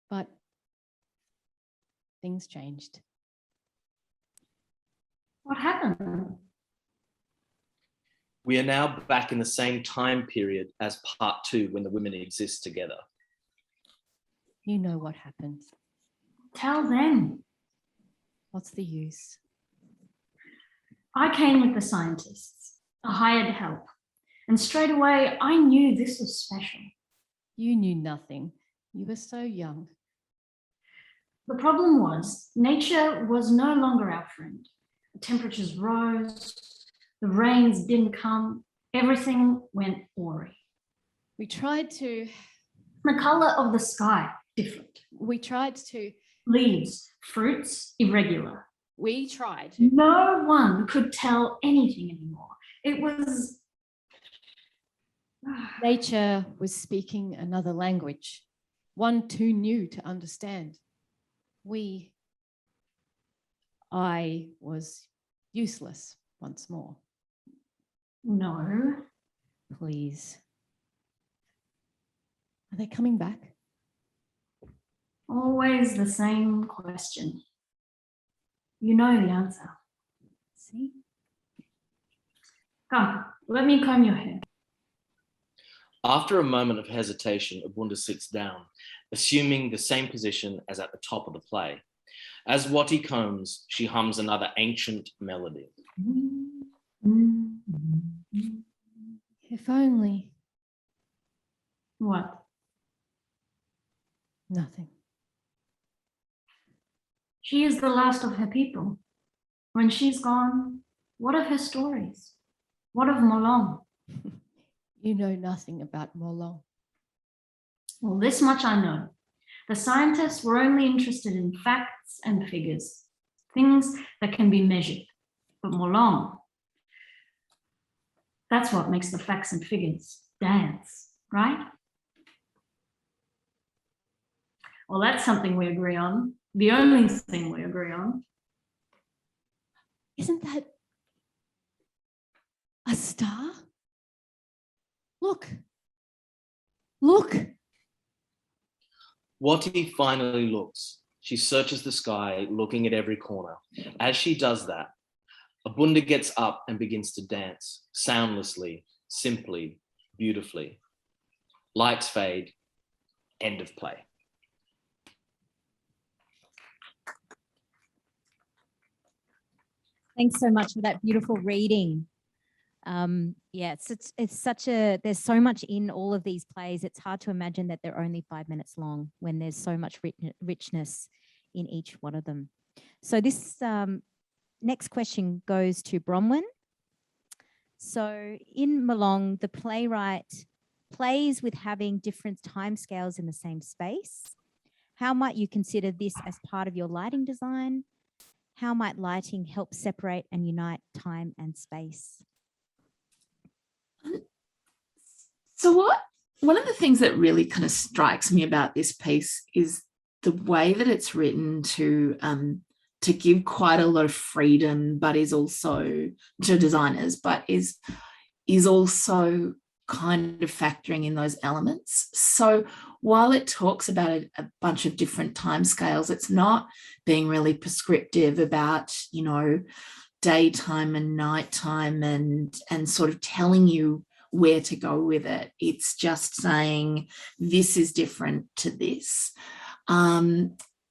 But things changed. What happened? We are now back in the same time period as part 2 when the women exist together. You know what happened. Tell them. What's the use? I came with the scientists, a hired help, and straight away I knew this was special. You knew nothing. You were so young. The problem was nature was no longer our friend. The temperatures rose, the rains didn't come, everything went awry. We tried to... The color of the sky, different. We tried to... Leaves, fruits, irregular. We tried to... No one could tell anything anymore. It was... Nature was speaking another language, one too new to understand. I was useless once more. No. Please. Are they coming back? Always the same question. You know the answer. See? Come, let me comb your hair. After a moment of hesitation, Abunda sits down, assuming the same position as at the top of the play. As Wattie combs, she hums another ancient melody. If only. What? Nothing. She is the last of her people. When she's gone, what of her stories? What of Molong? You know nothing about Molong. Well, this much I know. The scientists were only interested in facts and figures, things that can be measured. But Molong, that's what makes the facts and figures dance, right? Well, that's something we agree on. The only thing we agree on. Isn't that a star? Look. Look. Wattie finally looks. She searches the sky, looking at every corner. As she does that, Abunda gets up and begins to dance, soundlessly, simply, beautifully. Lights fade, end of play. Thanks so much for that beautiful reading. Yeah, it's such a, there's so much in all of these plays. It's hard to imagine that they're only 5 minutes long when there's so much richness in each one of them. So this next question goes to Bronwyn. So in Molong, the playwright plays with having different timescales in the same space. How might you consider this as part of your lighting design? How might lighting help separate and unite time and space? So one of the things that really kind of strikes me about this piece is the way that it's written to give quite a lot of freedom, but is also to designers, but is also kind of factoring in those elements. So while it talks about a bunch of different timescales, it's not being really prescriptive about, you know, daytime and nighttime and sort of telling you where to go with it. It's just saying this is different to this.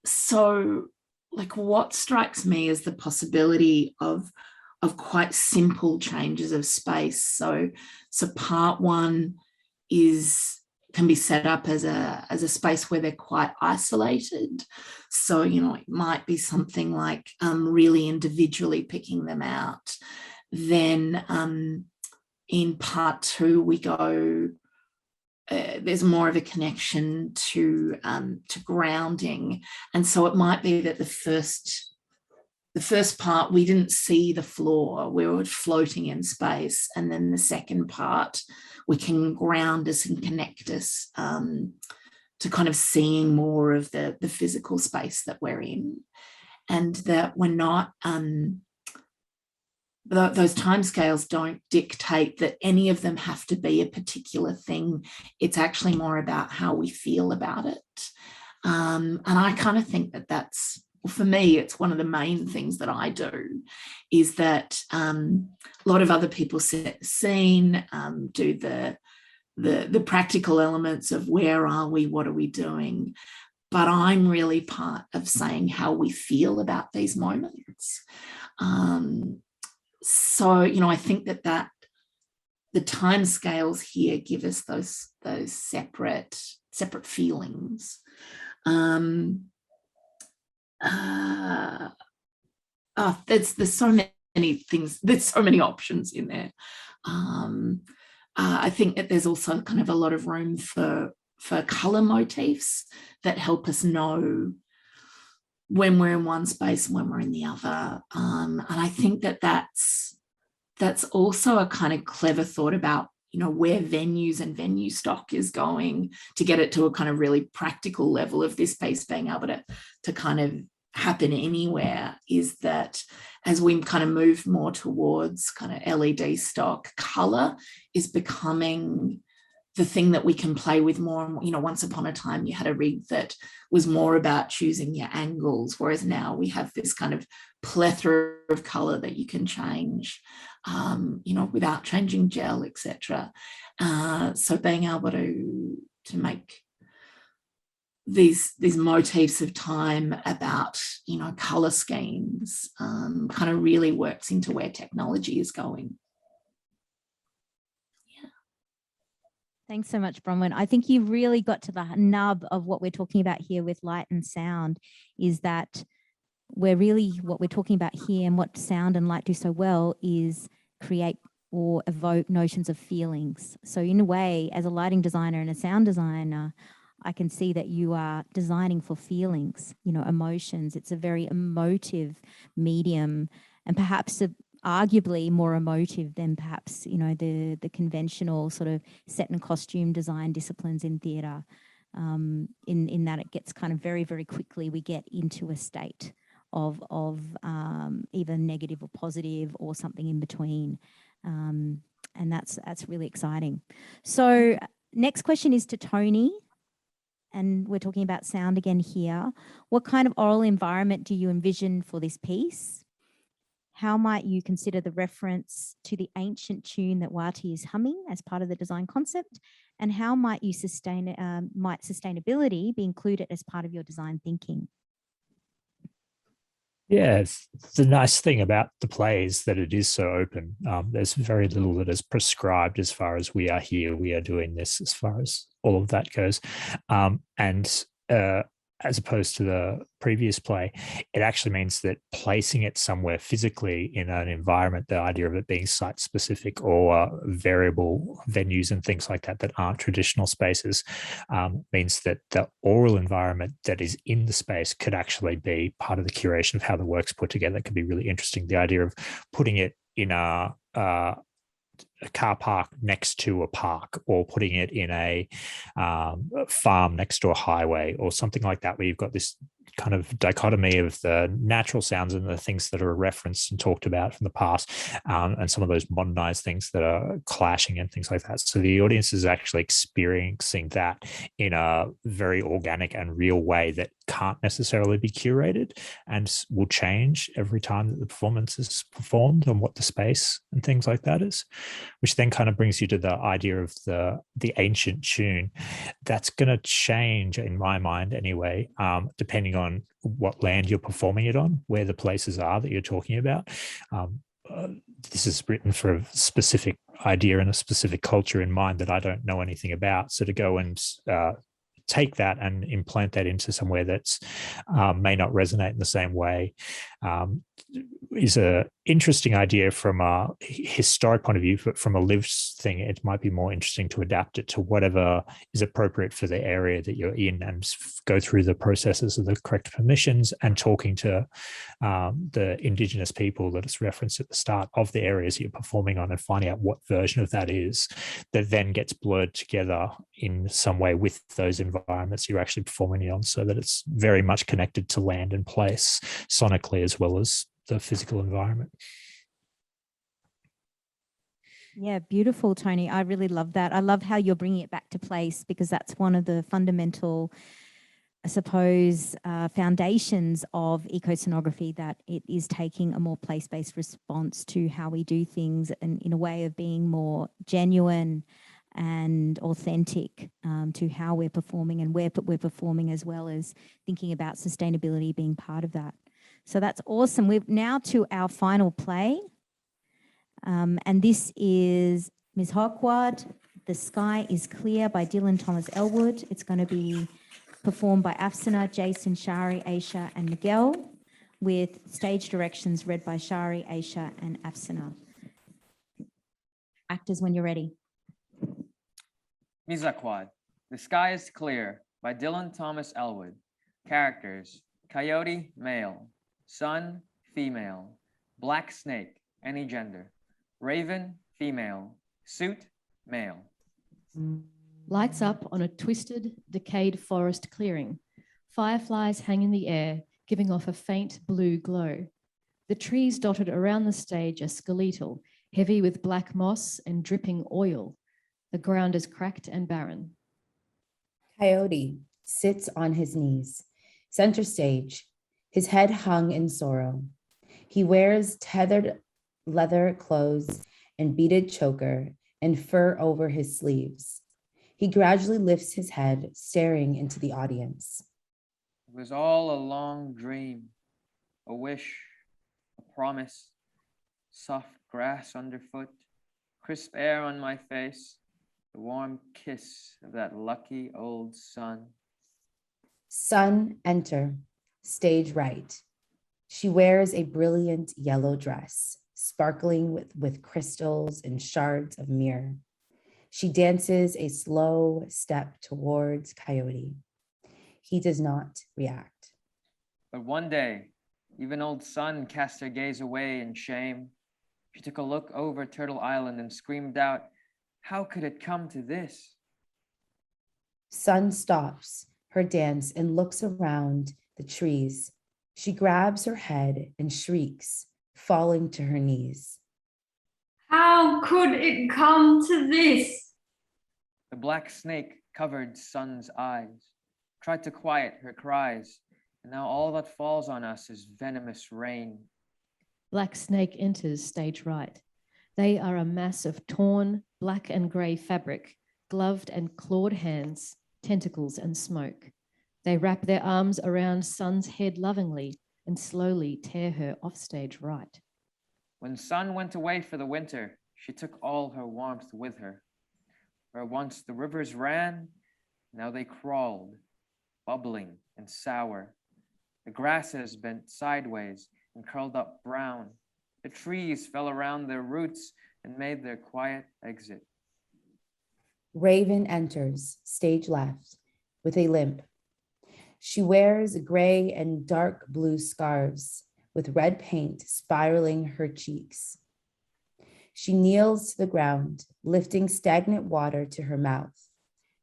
So like what strikes me is the possibility of quite simple changes of space. So part one can be set up as a space where they're quite isolated. So, you know, it might be something like really individually picking them out. Then in part two, we go, there's more of a connection to grounding. And so it might be that the first part, we didn't see the floor, we were floating in space. And then the second part, we can ground us and connect us to kind of seeing more of the physical space that we're in. And that we're not, those timescales don't dictate that any of them have to be a particular thing. It's actually more about how we feel about it. And I kind of think that that's, for me, it's one of the main things that I do, is that a lot of other people set the scene, do the practical elements of where are we, what are we doing, but I'm really part of saying how we feel about these moments. So, you know, I think that the timescales here give us those separate feelings. There's so many things, there's so many options in there. I think that there's also kind of a lot of room for color motifs that help us know when we're in one space and when we're in the other. And I think that that's also a kind of clever thought about, you know, where venues and venue stock is going to get it to a kind of really practical level of this piece being able to kind of happen anywhere, is that as we kind of move more towards kind of LED stock, color is becoming the thing that we can play with more. You know, once upon a time you had a rig that was more about choosing your angles, whereas now we have this kind of plethora of color that you can change, you know, without changing gel, etc. So being able to make these motifs of time about, you know, color schemes kind of really works into where technology is going. Thanks so much, Bronwyn. I think you really got to the nub of what we're talking about here with light and sound, is that what we're talking about here and what sound and light do so well is create or evoke notions of feelings. So in a way, as a lighting designer and a sound designer, I can see that you are designing for feelings, you know, emotions. It's a very emotive medium, and perhaps arguably more emotive than perhaps, you know, the conventional sort of set and costume design disciplines in theatre, in that it gets kind of very, very quickly, we get into a state of either negative or positive or something in between. And that's really exciting. So next question is to Tony. And we're talking about sound again here. What kind of oral environment do you envision for this piece? How might you consider the reference to the ancient tune that Wati is humming as part of the design concept? And how might sustainability be included as part of your design thinking? Yeah, it's the nice thing about the play is that it is so open. There's very little that is prescribed as far as we are here, we are doing this, as far as all of that goes. And as opposed to the previous play, it actually means that placing it somewhere physically in an environment, the idea of it being site specific or variable venues and things like that aren't traditional spaces, means that the oral environment that is in the space could actually be part of the curation of how the work's put together. It could be really interesting. The idea of putting it in a car park next to a park, or putting it in a farm next to a highway, or something like that, where you've got this kind of dichotomy of the natural sounds and the things that are referenced and talked about from the past, and some of those modernized things that are clashing and things like that. So the audience is actually experiencing that in a very organic and real way that can't necessarily be curated, and will change every time that the performance is performed, and what the space and things like that is, which then kind of brings you to the idea of the ancient tune. That's going to change, in my mind anyway, depending on what land you're performing it on, where the places are that you're talking about. This is written for a specific idea and a specific culture in mind that I don't know anything about. So to go and take that and implant that into somewhere that's may not resonate in the same way is a interesting idea from a historic point of view, but from a lived thing, it might be more interesting to adapt it to whatever is appropriate for the area that you're in, and go through the processes of the correct permissions and talking to the Indigenous people that is referenced at the start of the areas you're performing on, and finding out what version of that is, that then gets blurred together in some way with those environments you're actually performing on, so that it's very much connected to land and place sonically as well as the physical environment. Yeah, beautiful, Tony. I really love that. I love how you're bringing it back to place, because that's one of the fundamental, I suppose, foundations of ecoscenography, that it is taking a more place-based response to how we do things, and in a way of being more genuine and authentic to how we're performing and where we're performing, as well as thinking about sustainability being part of that. So that's awesome. We're now to our final play. And this is Ms. Hawkward, The Sky is Clear by Dylan Thomas Elwood. It's going to be performed by Afsana, Jason, Shari, Aisha, and Miguel, with stage directions read by Shari, Aisha, and Afsana. Actors, when you're ready. Mizakwad, The Sky is Clear by Dylan Thomas Elwood. Characters: Coyote, male; Sun, female; Black Snake, any gender; Raven, female; Suit, male. Lights up on a twisted, decayed forest clearing. Fireflies hang in the air, giving off a faint blue glow. The trees dotted around the stage are skeletal, heavy with black moss and dripping oil. The ground is cracked and barren. Coyote sits on his knees, center stage, his head hung in sorrow. He wears tethered leather clothes and beaded choker and fur over his sleeves. He gradually lifts his head, staring into the audience. It was all a long dream, a wish, a promise, soft grass underfoot, crisp air on my face, the warm kiss of that lucky old sun. Sun, enter, stage right. She wears a brilliant yellow dress, sparkling with crystals and shards of mirror. She dances a slow step towards Coyote. He does not react. But one day, even old Sun cast her gaze away in shame. She took a look over Turtle Island and screamed out, "How could it come to this?" Sun stops her dance and looks around the trees. She grabs her head and shrieks, falling to her knees. How could it come to this? The black snake covered Sun's eyes, tried to quiet her cries, and now all that falls on us is venomous rain. Black Snake enters stage right. They are a mass of torn, black and grey fabric, gloved and clawed hands, tentacles and smoke. They wrap their arms around Sun's head lovingly and slowly tear her off stage right. When Sun went away for the winter, she took all her warmth with her. Where once the rivers ran, now they crawled, bubbling and sour. The grasses bent sideways and curled up brown. The trees fell around their roots and made their quiet exit. Raven enters, stage left, with a limp. She wears gray and dark blue scarves with red paint spiraling her cheeks. She kneels to the ground, lifting stagnant water to her mouth.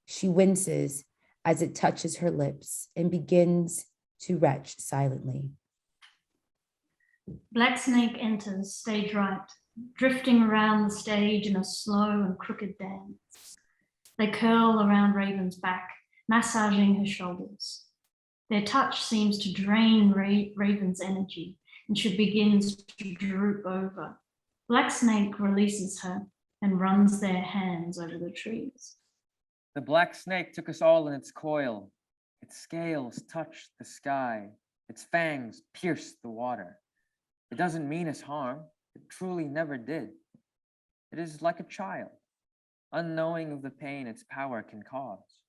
She winces as it touches her lips and begins to retch silently. Black Snake enters stage right, drifting around the stage in a slow and crooked dance. They curl around Raven's back, massaging her shoulders. Their touch seems to drain Raven's energy, and she begins to droop over. Black Snake releases her and runs their hands over the trees. The black snake took us all in its coil. Its scales touched the sky. Its fangs pierced the water. It doesn't mean us harm. It truly never did. It is like a child, unknowing of the pain its power can cause.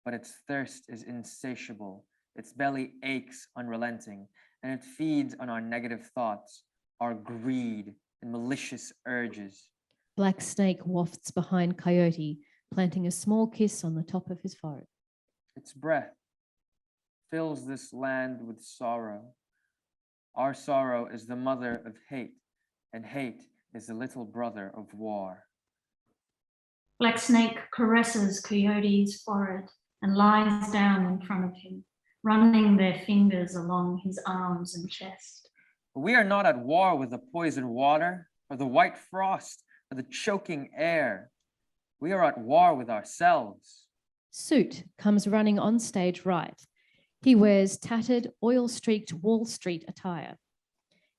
But its thirst is insatiable. Its belly aches unrelenting, and it feeds on our negative thoughts, our greed, and malicious urges. Black Snake wafts behind Coyote, planting a small kiss on the top of his forehead. Its breath fills this land with sorrow. Our sorrow is the mother of hate, and hate is the little brother of war. Black Snake caresses Coyote's forehead and lies down in front of him, running their fingers along his arms and chest. We are not at war with the poisoned water, or the white frost, or the choking air. We are at war with ourselves. Suit comes running on stage right. He wears tattered, oil-streaked Wall Street attire.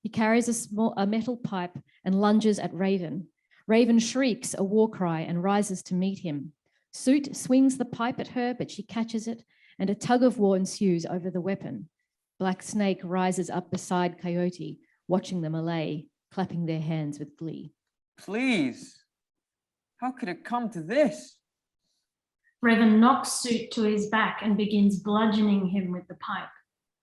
He carries a metal pipe and lunges at Raven. Raven shrieks a war cry and rises to meet him. Suit swings the pipe at her, but she catches it, and a tug of war ensues over the weapon. Black Snake rises up beside Coyote, watching the melee, clapping their hands with glee. Please, how could it come to this? Raven knocks Suit to his back and begins bludgeoning him with the pipe.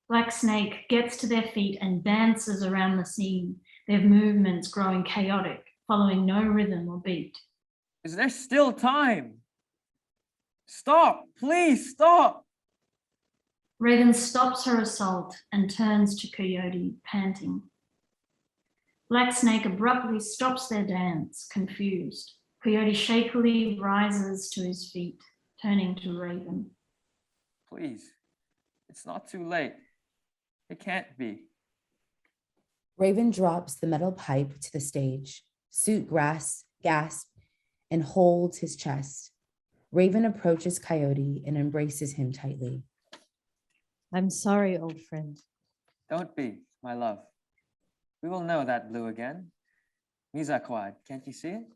Black Snake gets to their feet and dances around the scene, their movements growing chaotic, following no rhythm or beat. Is there still time? Stop, please stop. Raven stops her assault and turns to Coyote, panting. Black Snake abruptly stops their dance, confused. Coyote shakily rises to his feet, turning to Raven. Please, it's not too late. It can't be. Raven drops the metal pipe to the stage. Suit gasps and holds his chest. Raven approaches Coyote and embraces him tightly. I'm sorry, old friend. Don't be, my love. We will know that blue again. Mizaquad, can't you see it?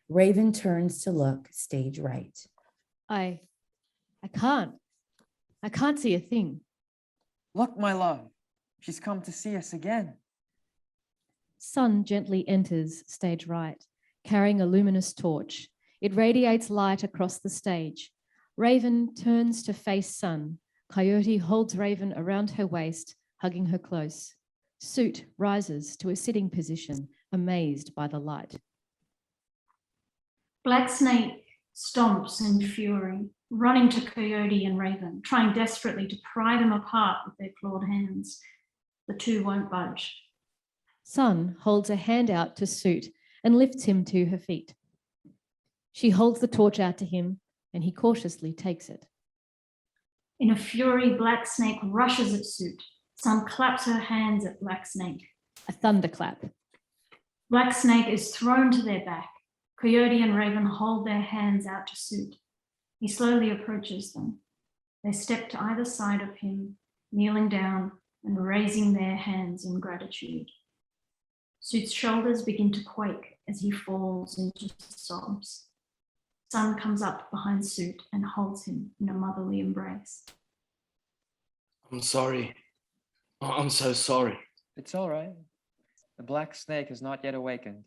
Raven turns to look stage right. I can't see a thing. Look, my love, she's come to see us again. Sun gently enters stage right, carrying a luminous torch. It radiates light across the stage. Raven turns to face Sun. Coyote holds Raven around her waist, hugging her close. Suit rises to a sitting position, amazed by the light. Black Snake stomps in fury, running to Coyote and Raven, trying desperately to pry them apart with their clawed hands. The two won't budge. Sun holds a hand out to Suit and lifts him to her feet. She holds the torch out to him, and he cautiously takes it. In a fury, Black Snake rushes at Suit. Sun claps her hands at Black Snake. A thunderclap. Black Snake is thrown to their back. Coyote and Raven hold their hands out to Suit. He slowly approaches them. They step to either side of him, kneeling down and raising their hands in gratitude. Suit's shoulders begin to quake as he falls into sobs. Sun comes up behind Suit and holds him in a motherly embrace. I'm sorry. I'm so sorry. It's all right. The black snake has not yet awakened.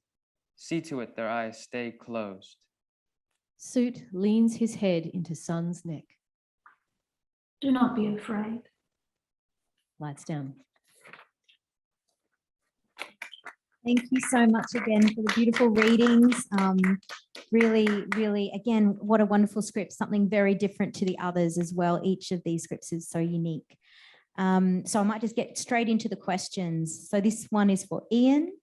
See to it their eyes stay closed. Suit leans his head into Sun's neck. Do not be afraid. Lights down. Thank you so much again for the beautiful readings. Really, again, what a wonderful script, something very different to the others as well. Each of these scripts is so unique. So I might just get straight into the questions. So this one is for Ian.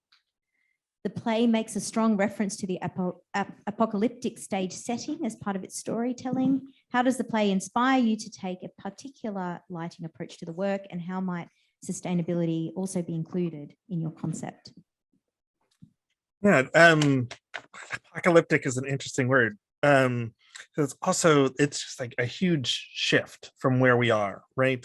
The play makes a strong reference to the apocalyptic stage setting as part of its storytelling. How does the play inspire you to take a particular lighting approach to the work, and how might sustainability also be included in your concept? Yeah, apocalyptic is an interesting word. It's also, it's just like a huge shift from where we are, right?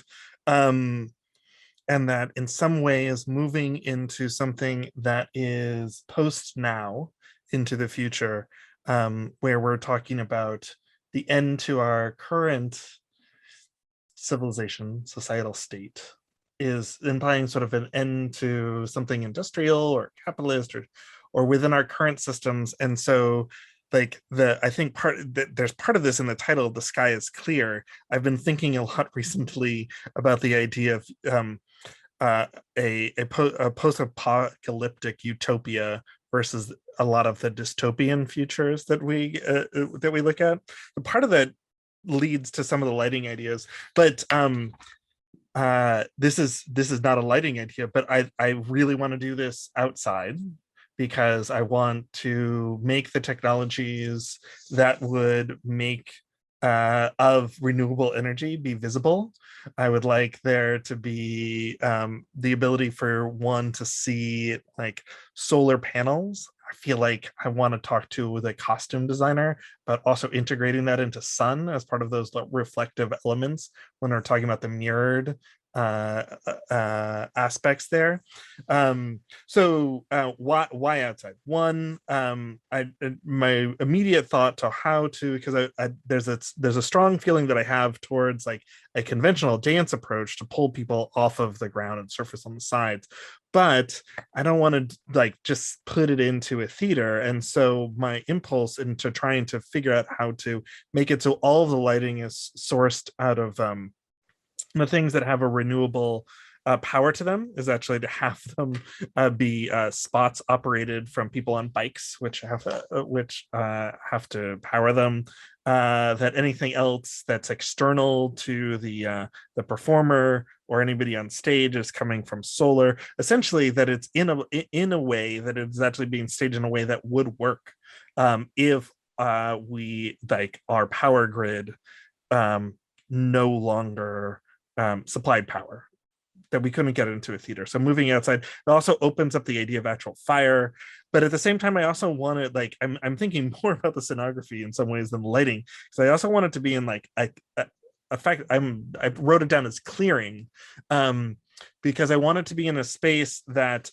And that in some ways moving into something that is post now into the future, where we're talking about the end to our current civilization, societal state, is implying sort of an end to something industrial or capitalist or within our current systems. And so like I think there's part of this in the title, The Sky is Clear. I've been thinking a lot recently about the idea of a post-apocalyptic utopia versus a lot of the dystopian futures that we look at. The part of that leads to some of the lighting ideas, but this is not a lighting idea, but I really want to do this outside, because I want to make the technologies that would make of renewable energy be visible. I would like there to be the ability for one to see like solar panels. I feel like I want to talk to the costume designer, but also integrating that into sun as part of those reflective elements when we're talking about the mirrored aspects there. So why outside? One, my immediate thought to how to, because there's a strong feeling that I have towards like a conventional dance approach to pull people off of the ground and surface on the sides, but I don't want to like just put it into a theater. And so my impulse into trying to figure out how to make it so all of the lighting is sourced out of the things that have a renewable power to them is actually to have them be spots operated from people on bikes, which have to power them. That anything else that's external to the performer or anybody on stage is coming from solar. Essentially, that it's in a way that it's actually being staged in a way that would work if we like our power grid no longer supplied power, that we couldn't get into a theater. So moving outside, it also opens up the idea of actual fire. But at the same time, I also want it like, I'm thinking more about the scenography in some ways than the lighting. So I also want it to be in like a fact, I wrote it down as clearing, because I want it to be in a space that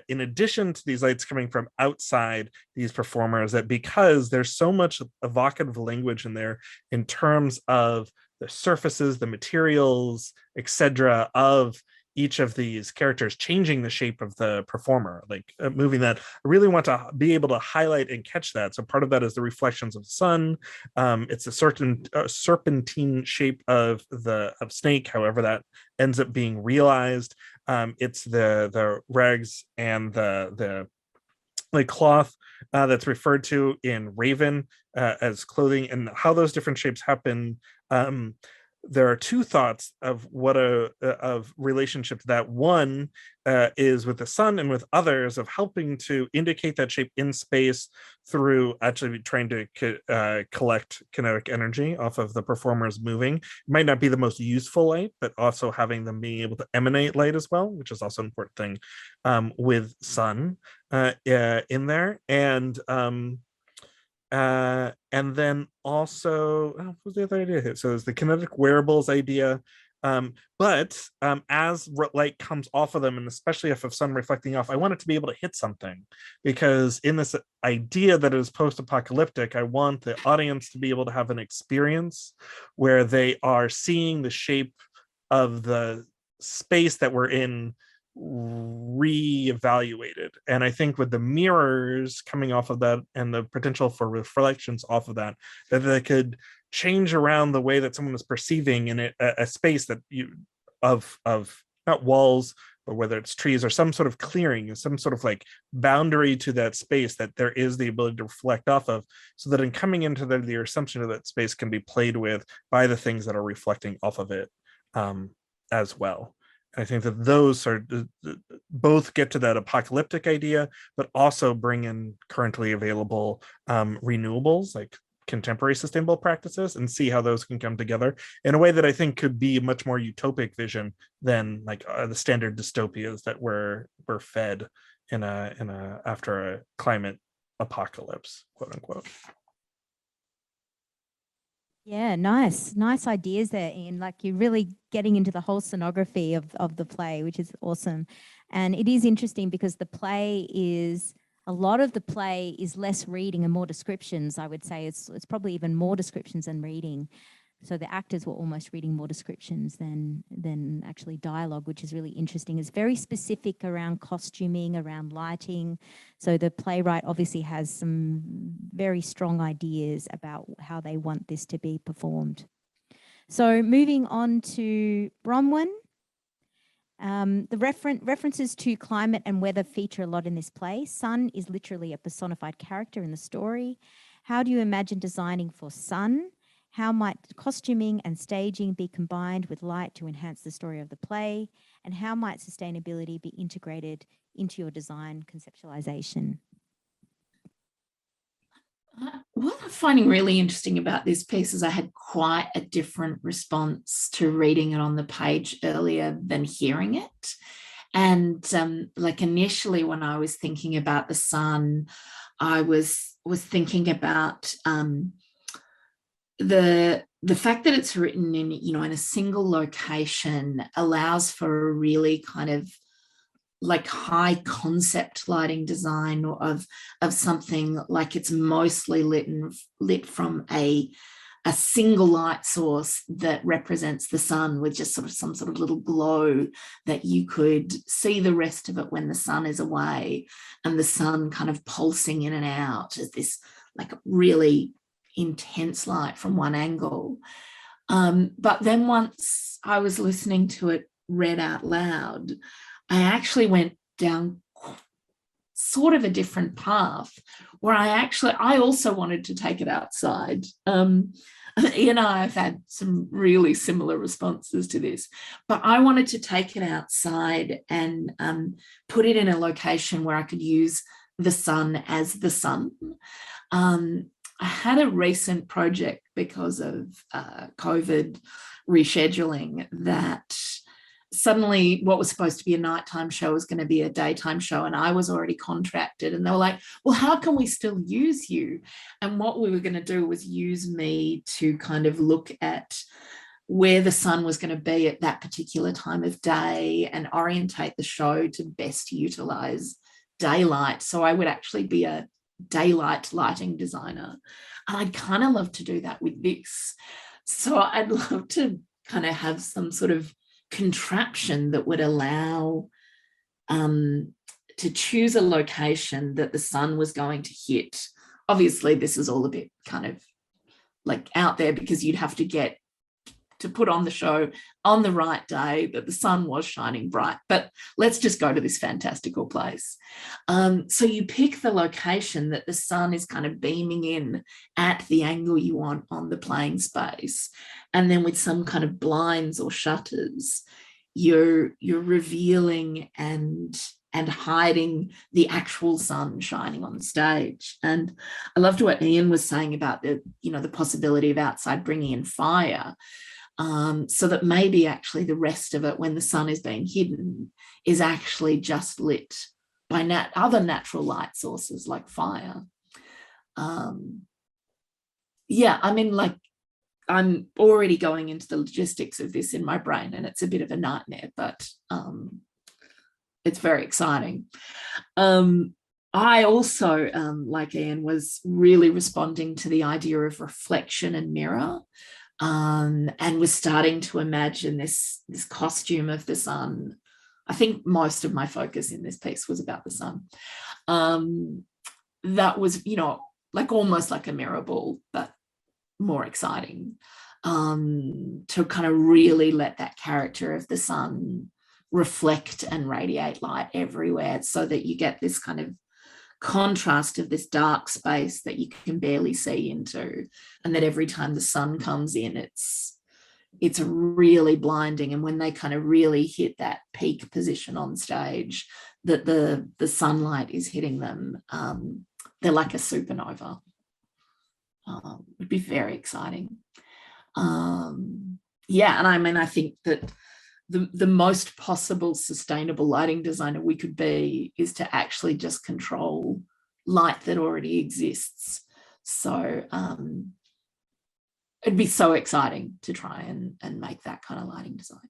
in addition to these lights coming from outside these performers, that because there's so much evocative language in there in terms of the surfaces, the materials, etc., of each of these characters changing the shape of the performer, like moving that. I really want to be able to highlight and catch that. So part of that is the reflections of the sun. It's a certain serpentine shape of Snake, however that ends up being realized. It's the rags and the cloth that's referred to in Raven as clothing, and how those different shapes happen. There are two thoughts of what of relationship that one is with the sun, and with others of helping to indicate that shape in space through actually trying to collect kinetic energy off of the performers moving. It might not be the most useful light, but also having them being able to emanate light as well, which is also an important thing with sun in there. And then also, what was the other idea here? So there's the kinetic wearables idea. But as light comes off of them, and especially if of sun reflecting off, I want it to be able to hit something, because in this idea that is post-apocalyptic, I want the audience to be able to have an experience where they are seeing the shape of the space that we're in reevaluated. And I think with the mirrors coming off of that and the potential for reflections off of that, that they could change around the way that someone is perceiving in a space that of not walls, but whether it's trees or some sort of clearing, some sort of like boundary to that space that there is the ability to reflect off of, so that in coming into the assumption of that space can be played with by the things that are reflecting off of it as well. I think that those are both get to that apocalyptic idea, but also bring in currently available renewables like contemporary sustainable practices, and see how those can come together in a way that I think could be a much more utopic vision than like the standard dystopias that we're fed in a after a climate apocalypse, quote unquote. Yeah, nice ideas there, Ian. Like you're really getting into the whole scenography of the play, which is awesome. And it is interesting because a lot of the play is less reading and more descriptions. I would say it's probably even more descriptions than reading. So the actors were almost reading more descriptions than actually dialogue, which is really interesting. It's very specific around costuming, around lighting. So the playwright obviously has some very strong ideas about how they want this to be performed. So moving on to Bronwyn. The references to climate and weather feature a lot in this play. Sun is literally a personified character in the story. How do you imagine designing for sun? How might costuming and staging be combined with light to enhance the story of the play? And how might sustainability be integrated into your design conceptualization? What I'm finding really interesting about this piece is I had quite a different response to reading it on the page earlier than hearing it. And like initially when I was thinking about the sun, I was thinking about the fact that it's written in, in a single location allows for a really kind of like high concept lighting design of something, like it's mostly lit from a single light source that represents the sun with just sort of some sort of little glow that you could see the rest of it when the sun is away, and the sun kind of pulsing in and out as this like really intense light from one angle. But then once I was listening to it read out loud, I actually went down sort of a different path where I also wanted to take it outside. Ian and I have had some really similar responses to this, but I wanted to take it outside and put it in a location where I could use the sun as the sun. I had a recent project because of COVID rescheduling that suddenly what was supposed to be a nighttime show was going to be a daytime show, and I was already contracted, and they were like, well, how can we still use you? And what we were going to do was use me to kind of look at where the sun was going to be at that particular time of day and orientate the show to best utilize daylight. So I would actually be a daylight lighting designer, and I'd kind of love to do that with this. So I'd love to kind of have some sort of contraption that would allow to choose a location that the sun was going to hit. Obviously, this is all a bit kind of like out there because you'd have to get to put on the show on the right day that the sun was shining bright, but let's just go to this fantastical place. So you pick the location that the sun is kind of beaming in at the angle you want on the playing space, and then with some kind of blinds or shutters, you're revealing and hiding the actual sun shining on the stage. And I loved what Ian was saying about the possibility of outside bringing in fire. So that maybe actually the rest of it, when the sun is being hidden, is actually just lit by other natural light sources like fire. Yeah, I mean, like I'm already going into the logistics of this in my brain, and it's a bit of a nightmare, but it's very exciting. I also, like Ian, was really responding to the idea of reflection and mirror. And was starting to imagine this costume of the sun. I think most of my focus in this piece was about the sun. That was, like almost like a mirror ball, but more exciting, to kind of really let that character of the sun reflect and radiate light everywhere, so that you get this kind of contrast of this dark space that you can barely see into, and that every time the sun comes in, it's it's really blinding. And when they kind of really hit that peak position on stage, that the sunlight is hitting them, they're like a supernova. Would be very exciting. Yeah, and I mean, I think that the most possible sustainable lighting designer we could be is to actually just control light that already exists. So it'd be so exciting to try and make that kind of lighting design.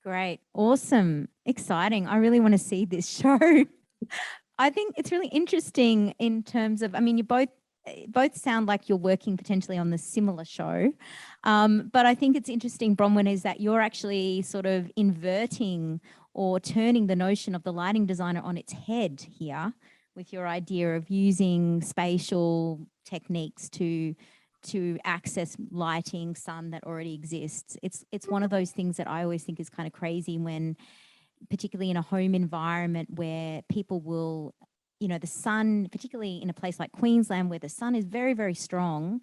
Great. Awesome. Exciting. I really want to see this show. I think it's really interesting in terms of, I mean, you both sound like you're working potentially on the similar show. But I think it's interesting, Bronwyn, is that you're actually sort of inverting or turning the notion of the lighting designer on its head here with your idea of using spatial techniques to access lighting, sun that already exists. It's one of those things that I always think is kind of crazy when, particularly in a home environment where people will, you know, the sun, particularly in a place like Queensland where the sun is very, very strong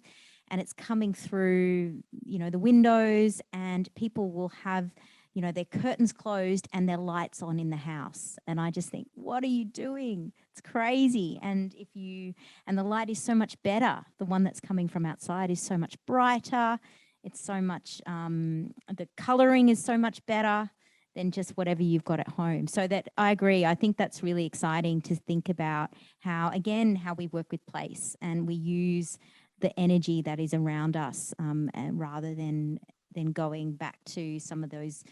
and it's coming through, you know, the windows, and people will have, you know, their curtains closed and their lights on in the house. And I just think, what are you doing? It's crazy. And the light is so much better. The one that's coming from outside is so much brighter. It's so much, the coloring is so much better than just whatever you've got at home. So that I agree. I think that's really exciting to think about how we work with place and we use the energy that is around us, and rather than going back to some of those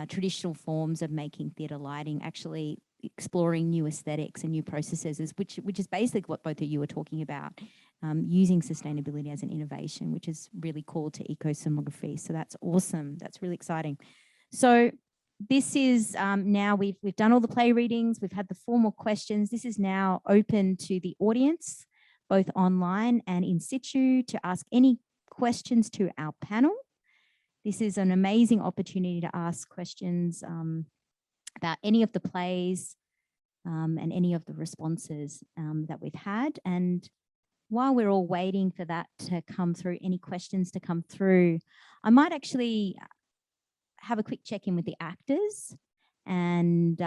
traditional forms of making theatre lighting, actually exploring new aesthetics and new processes, which is basically what both of you are talking about, using sustainability as an innovation, which is really core to ecoscenography. So that's awesome. That's really exciting. So this is now we've done all the play readings, we've had the formal questions. This is now open to the audience, both online and in situ, to ask any questions to our panel. This is an amazing opportunity to ask questions about any of the plays and any of the responses that we've had. And while we're all waiting for that to come through, any questions to come through, I might actually have a quick check-in with the actors and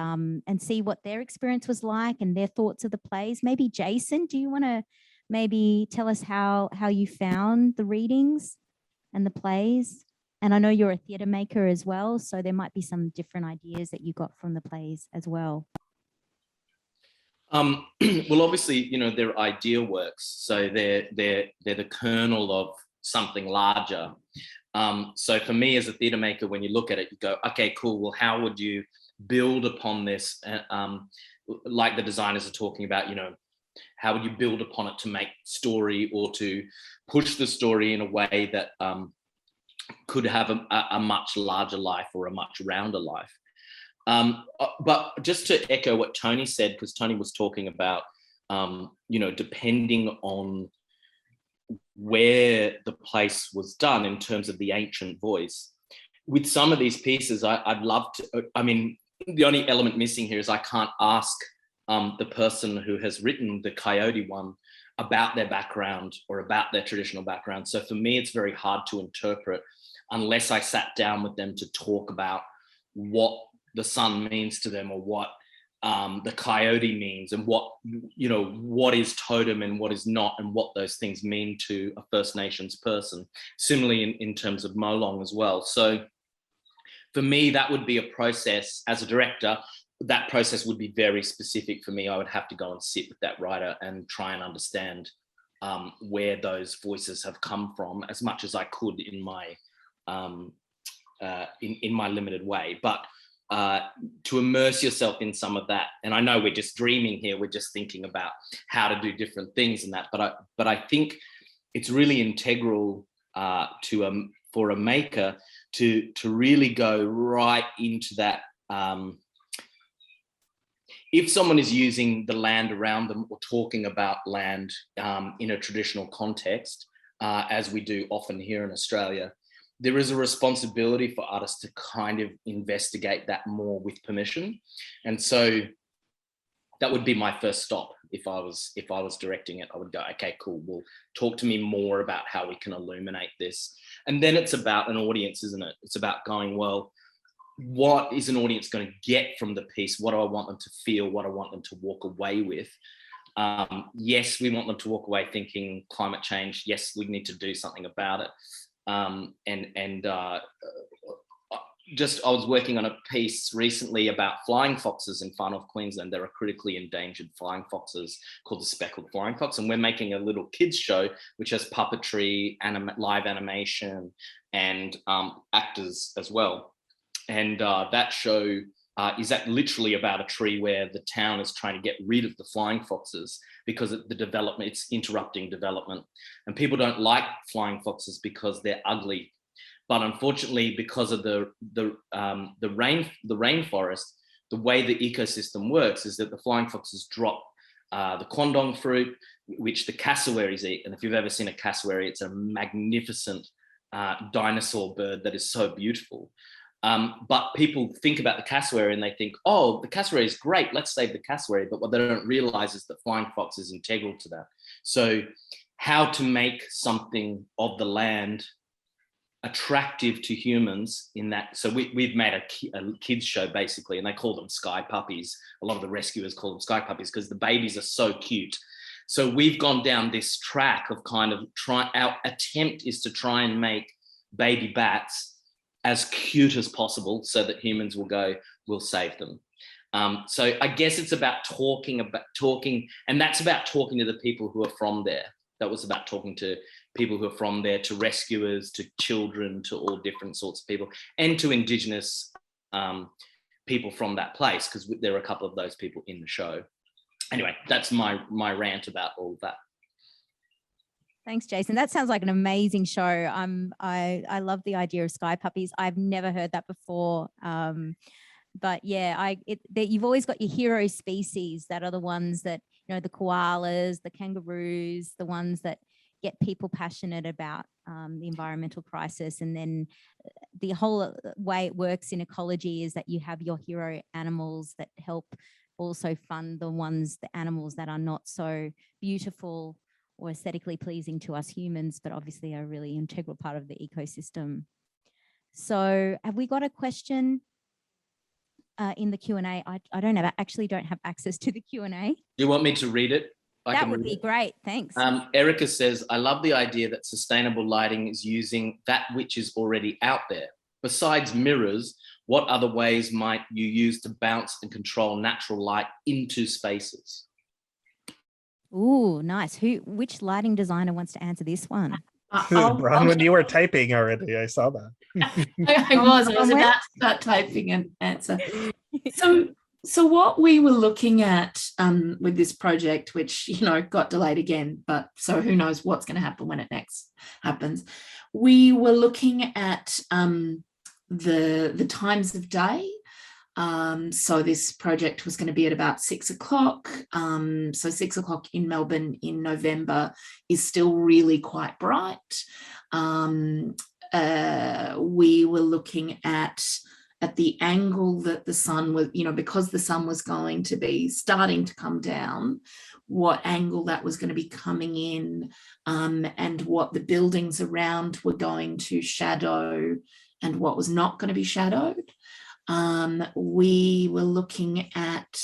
see what their experience was like and their thoughts of the plays. Maybe Jason, do you want to maybe tell us how you found the readings and the plays? And I know you're a theatre maker as well, so there might be some different ideas that you got from the plays as well. Well, obviously, you know, they're idea works, so they're the kernel of something larger. So for me as a theatre maker, when you look at it, you go, okay, cool. Well, how would you build upon this? Like the designers are talking about, you know, how would you build upon it to make story or to push the story in a way that could have a much larger life or a much rounder life? But just to echo what Tony said, because Tony was talking about, you know, depending on where the place was done in terms of the ancient voice. With some of these pieces, I'd love to, I mean, the only element missing here is I can't ask the person who has written the Coyote one about their background or about their traditional background. So for me, it's very hard to interpret unless I sat down with them to talk about what the sun means to them or what the coyote means and what, you know, what is totem and what is not and what those things mean to a First Nations person. Similarly in terms of Molong as well. So for me, that would be a process as a director. That process would be very specific for me. I would have to go and sit with that writer and try and understand where those voices have come from as much as I could in my limited way. But to immerse yourself in some of that, and I know we're just dreaming here, we're just thinking about how to do different things and that, but I think it's really integral for a maker to really go right into that. If someone is using the land around them or talking about land in a traditional context, as we do often here in Australia, there is a responsibility for artists to kind of investigate that more with permission. And so that would be my first stop. If I was directing it, I would go, okay, cool. Well, talk to me more about how we can illuminate this. And then it's about an audience, isn't it? It's about going, well, what is an audience going to get from the piece? What do I want them to feel? What do I want them to walk away with? Yes, we want them to walk away thinking climate change. Yes, we need to do something about it. I was working on a piece recently about flying foxes in far north Queensland. There are critically endangered flying foxes called the speckled flying fox. And we're making a little kids show, which has puppetry, live animation, and actors as well. And that show is that literally about a tree where the town is trying to get rid of the flying foxes because of the development, it's interrupting development. And people don't like flying foxes because they're ugly. But unfortunately, because of the rainforest, the way the ecosystem works is that the flying foxes drop the quandong fruit, which the cassowaries eat. And if you've ever seen a cassowary, it's a magnificent dinosaur bird that is so beautiful. But people think about the cassowary and they think, oh, the cassowary is great, let's save the cassowary. But what they don't realize is that flying fox is integral to that. So how to make something of the land attractive to humans in that. So we've made a kids show basically, and they call them sky puppies. A lot of the rescuers call them sky puppies because the babies are so cute. So we've gone down this track of our attempt is to try and make baby bats as cute as possible so that humans will go, we'll save them. So I guess it's about talking, and that's about talking to the people who are from there. That was about talking to people who are from there, to rescuers, to children, to all different sorts of people, and to Indigenous people from that place, because there are a couple of those people in the show. Anyway, that's my rant about all of that. Thanks, Jason. That sounds like an amazing show. I love the idea of sky puppies. I've never heard that before. But yeah, you've always got your hero species that are the ones that, the koalas, the kangaroos, the ones that get people passionate about the environmental crisis. And then the whole way it works in ecology is that you have your hero animals that help also fund the animals that are not so beautiful or aesthetically pleasing to us humans, but obviously are a really integral part of the ecosystem. So have we got a question in the Q&A? I actually don't have access to the Q&A. Do you want me to read it? That would be great, thanks. Erica says, I love the idea that sustainable lighting is using that which is already out there. Besides mirrors, what other ways might you use to bounce and control natural light into spaces? Ooh, nice. Which lighting designer wants to answer this one? Bronwyn, you were typing already. I saw that. I was about to start typing an answer. So what we were looking at with this project, which, got delayed again, but so who knows what's going to happen when it next happens. We were looking at the times of day. So this project was going to be at about 6 o'clock. So 6 o'clock in Melbourne in November is still really quite bright. We were looking at the angle that the sun was, because the sun was going to be starting to come down, what angle that was going to be coming in, and what the buildings around were going to shadow and what was not going to be shadowed. We were looking at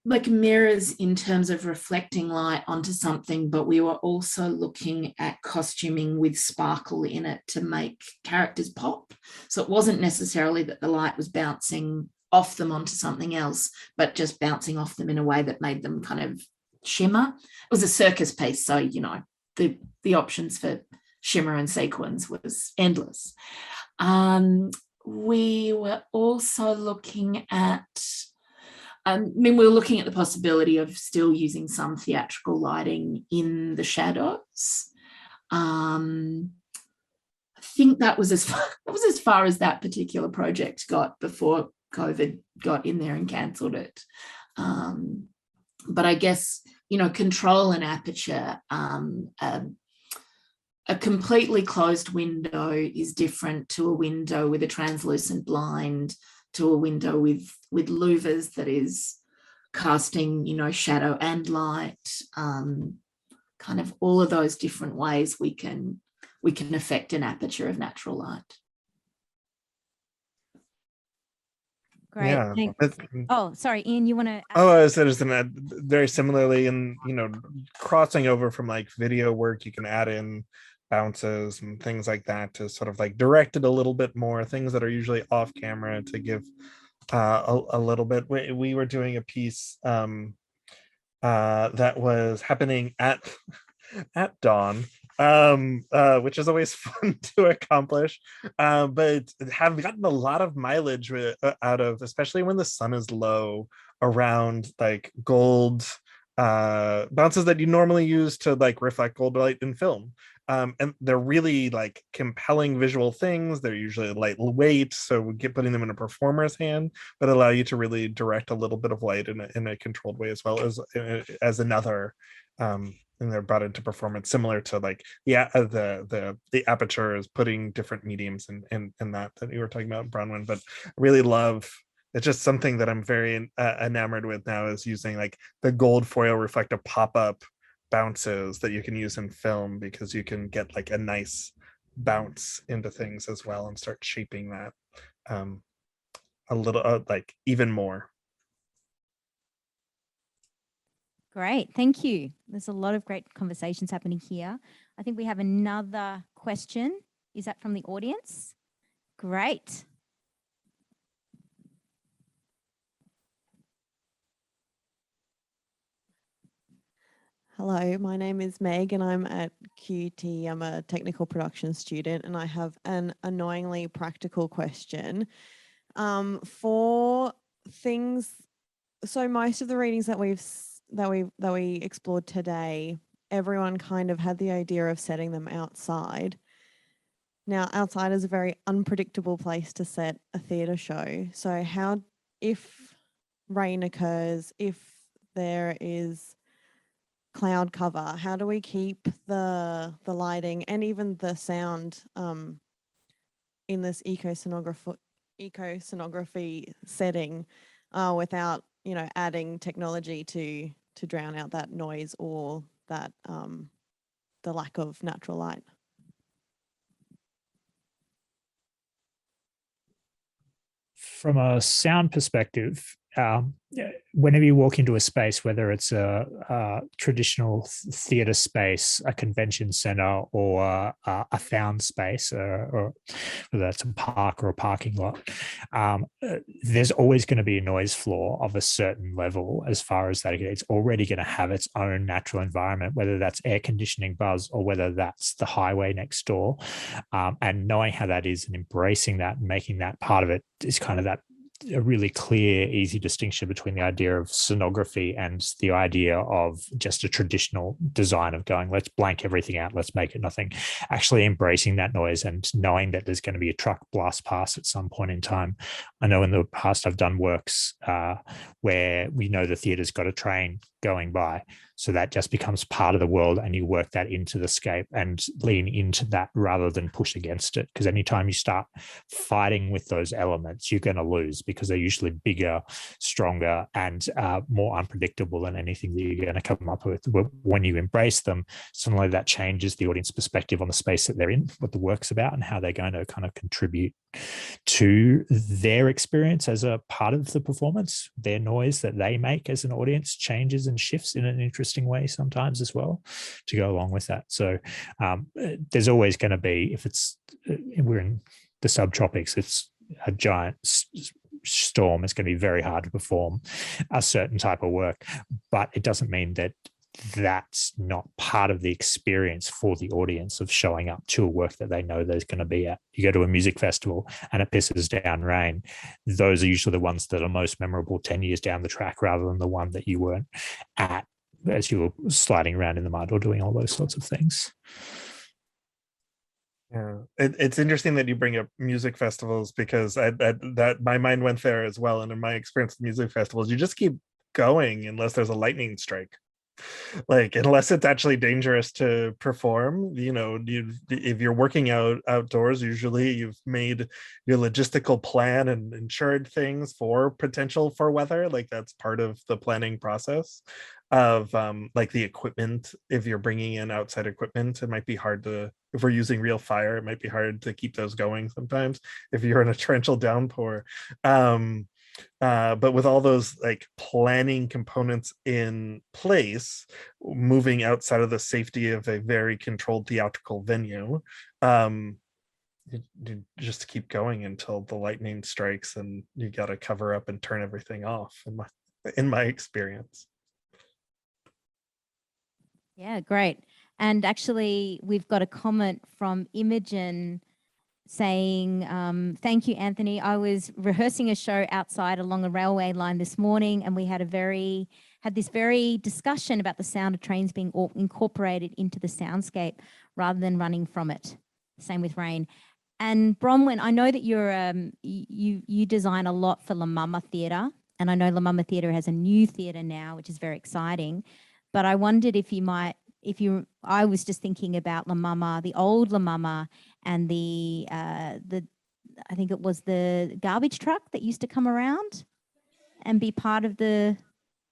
like mirrors in terms of reflecting light onto something, but we were also looking at costuming with sparkle in it to make characters pop. So it wasn't necessarily that the light was bouncing off them onto something else, but just bouncing off them in a way that made them kind of shimmer. It was a circus piece, so the options for shimmer and sequins was endless. We were also looking at, we were looking at the possibility of still using some theatrical lighting in the shadows. I think that was as far as that particular project got before COVID got in there and cancelled it. But I guess, control and aperture, a completely closed window is different to a window with a translucent blind, to a window with louvers that is casting, shadow and light. kind of all of those different ways we can affect an aperture of natural light. Great. Yeah. Thanks. Oh, sorry, Ian, you want to? Oh, I was just gonna add very similarly, and crossing over from like video work, you can add in bounces and things like that to sort of like direct it a little bit more, things that are usually off camera to give a little bit. We were doing a piece that was happening at dawn, which is always fun to accomplish, but have gotten a lot of mileage out of, especially when the sun is low, around like gold bounces that you normally use to like reflect gold light in film. And they're really like compelling visual things. They're usually lightweight, so we get putting them in a performer's hand, but allow you to really direct a little bit of light in a controlled way, as well as another. And they're brought into performance, similar to like the aperture is putting different mediums in that you were talking about, Bronwyn. But I really love. It's just something that I'm very enamored with now, is using like the gold foil reflective pop-up bounces that you can use in film, because you can get like a nice bounce into things as well and start shaping that a little like even more. Great, thank you. There's a lot of great conversations happening here. I think we have another question. Is that from the audience? Great. Hello, my name is Meg and I'm at QT. I'm a technical production student and I have an annoyingly practical question. For things, so most of the readings that we explored today, everyone kind of had the idea of setting them outside. Now, outside is a very unpredictable place to set a theatre show. So how, if rain occurs, if there is cloud cover, how do we keep the lighting and even the sound in this ecoscenography setting without adding technology to drown out that noise or that the lack of natural light? From a sound perspective, whenever you walk into a space, whether it's a traditional theatre space, a convention centre, or a found space, or whether that's a park or a parking lot, there's always going to be a noise floor of a certain level. As far as that, it's already going to have its own natural environment, whether that's air conditioning buzz or whether that's the highway next door. And knowing how that is and embracing that and making that part of it is kind of that a really clear, easy distinction between the idea of sonography and the idea of just a traditional design of going, let's blank everything out, let's make it nothing. Actually embracing that noise and knowing that there's going to be a truck blast past at some point in time. I know in the past I've done works where we know the theatre's got a train going by. So that just becomes part of the world, and you work that into the scape and lean into that rather than push against it. Because anytime you start fighting with those elements, you're going to lose, because they're usually bigger, stronger, and more unpredictable than anything that you're going to come up with. When you embrace them, suddenly that changes the audience perspective on the space that they're in, what the work's about, and how they're going to kind of contribute to their experience as a part of the performance. Their noise that they make as an audience changes and shifts in an interesting way sometimes as well to go along with that. So there's always going to be, if we're in the subtropics, it's a giant storm, it's going to be very hard to perform a certain type of work, but it doesn't mean that that's not part of the experience for the audience of showing up to a work that they know there's going to be at. You go to a music festival and it pisses down rain. Those are usually the ones that are most memorable 10 years down the track, rather than the one that you weren't at as you were sliding around in the mud or doing all those sorts of things. Yeah, it's interesting that you bring up music festivals, because that my mind went there as well. And in my experience with music festivals, you just keep going unless there's a lightning strike. Like, unless it's actually dangerous to perform, if you're working outdoors, usually you've made your logistical plan and insured things for potential for weather. Like, that's part of the planning process. of like the equipment. If you're bringing in outside equipment, it might be hard to, if we're using real fire, it might be hard to keep those going sometimes if you're in a torrential downpour. But with all those like planning components in place, moving outside of the safety of a very controlled theatrical venue, you just keep going until the lightning strikes and you got to cover up and turn everything off, in my experience. Yeah, great. And actually, we've got a comment from Imogen saying, thank you, Anthony. I was rehearsing a show outside along a railway line this morning, and we had this very discussion about the sound of trains being incorporated into the soundscape rather than running from it. Same with rain. And Bronwyn, I know that you design a lot for La Mama Theatre, and I know La Mama Theatre has a new theatre now, which is very exciting. But I wondered if you might, I was just thinking about La Mama, the old La Mama, and I think it was the garbage truck that used to come around and be part of the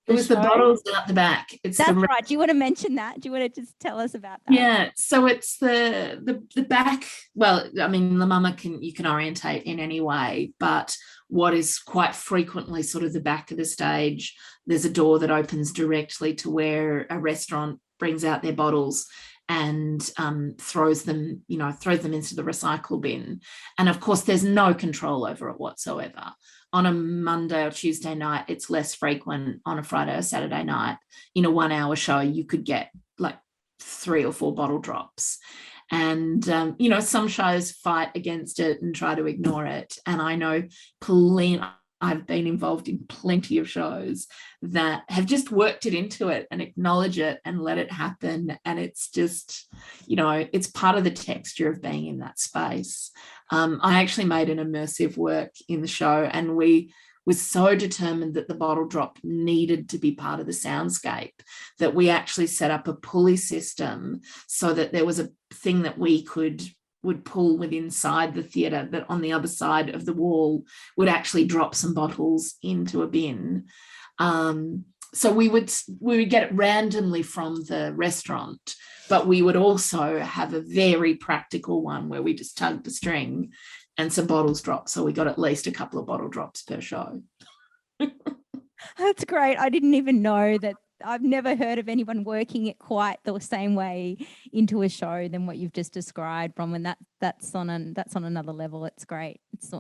It was the bottles out the back. That's right. Do you want to mention that? Do you want to just tell us about that? Yeah. So it's the back. Well, I mean, La Mama you can orientate in any way, but what is quite frequently sort of the back of the stage, there's a door that opens directly to where a restaurant brings out their bottles and throws them into the recycle bin. And of course, there's no control over it whatsoever. On a Monday or Tuesday night, it's less frequent. On a Friday or Saturday night, in a 1 hour show, you could get like 3 or 4 bottle drops. And, some shows fight against it and try to ignore it. And I know I've been involved in plenty of shows that have just worked it into it and acknowledge it and let it happen. And it's just, it's part of the texture of being in that space. I actually made an immersive work in the show, and we was so determined that the bottle drop needed to be part of the soundscape that we actually set up a pulley system so that there was a thing that would pull with inside the theatre that on the other side of the wall would actually drop some bottles into a bin. So we would get it randomly from the restaurant, but we would also have a very practical one where we just tugged the string and some bottles dropped. So we got at least a couple of bottle drops per show. That's great. I didn't even know that. I've never heard of anyone working it quite the same way into a show than what you've just described, Bronwyn. That's on another level. It's great. It's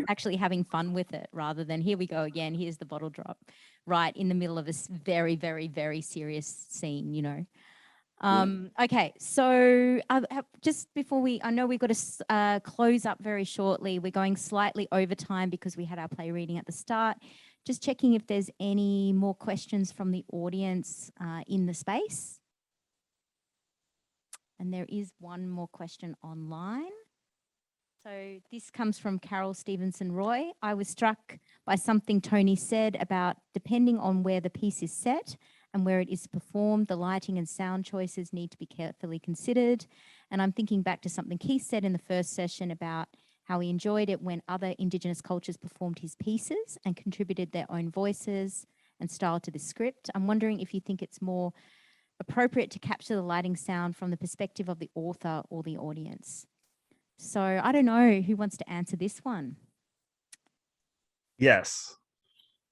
actually having fun with it rather than here we go again. Here's the bottle drop, right in the middle of this very, very, very serious scene. Okay, so just before I know we've got to close up very shortly. We're going slightly over time because we had our play reading at the start. Just checking if there's any more questions from the audience in the space. And there is one more question online. So this comes from Carol Stevenson-Roy. I was struck by something Tony said about depending on where the piece is set and where it is performed, the lighting and sound choices need to be carefully considered. And I'm thinking back to something Keith said in the first session about how he enjoyed it when other Indigenous cultures performed his pieces and contributed their own voices and style to the script. I'm wondering if you think it's more appropriate to capture the lighting sound from the perspective of the author or the audience. So I don't know who wants to answer this one. Yes.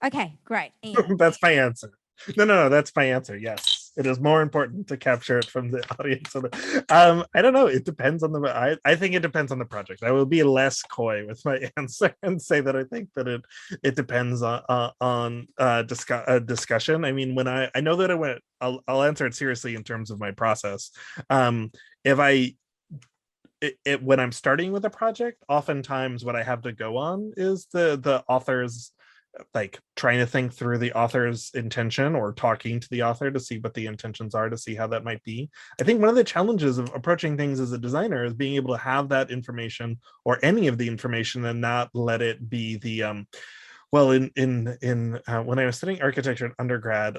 Okay, great. Ian. That's my answer. No, that's my answer. Yes, it is more important to capture it from the audience. I don't know. It depends on I think it depends on the project. I will be less coy with my answer and say that I think that it depends on discussion. I mean, when I know that I'll answer it seriously in terms of my process. When I'm starting with a project, oftentimes what I have to go on is the author's, like trying to think through the author's intention or talking to the author to see what the intentions are, to see how that might be. I think one of the challenges of approaching things as a designer is being able to have that information or any of the information and not let it be the when I was studying architecture in undergrad,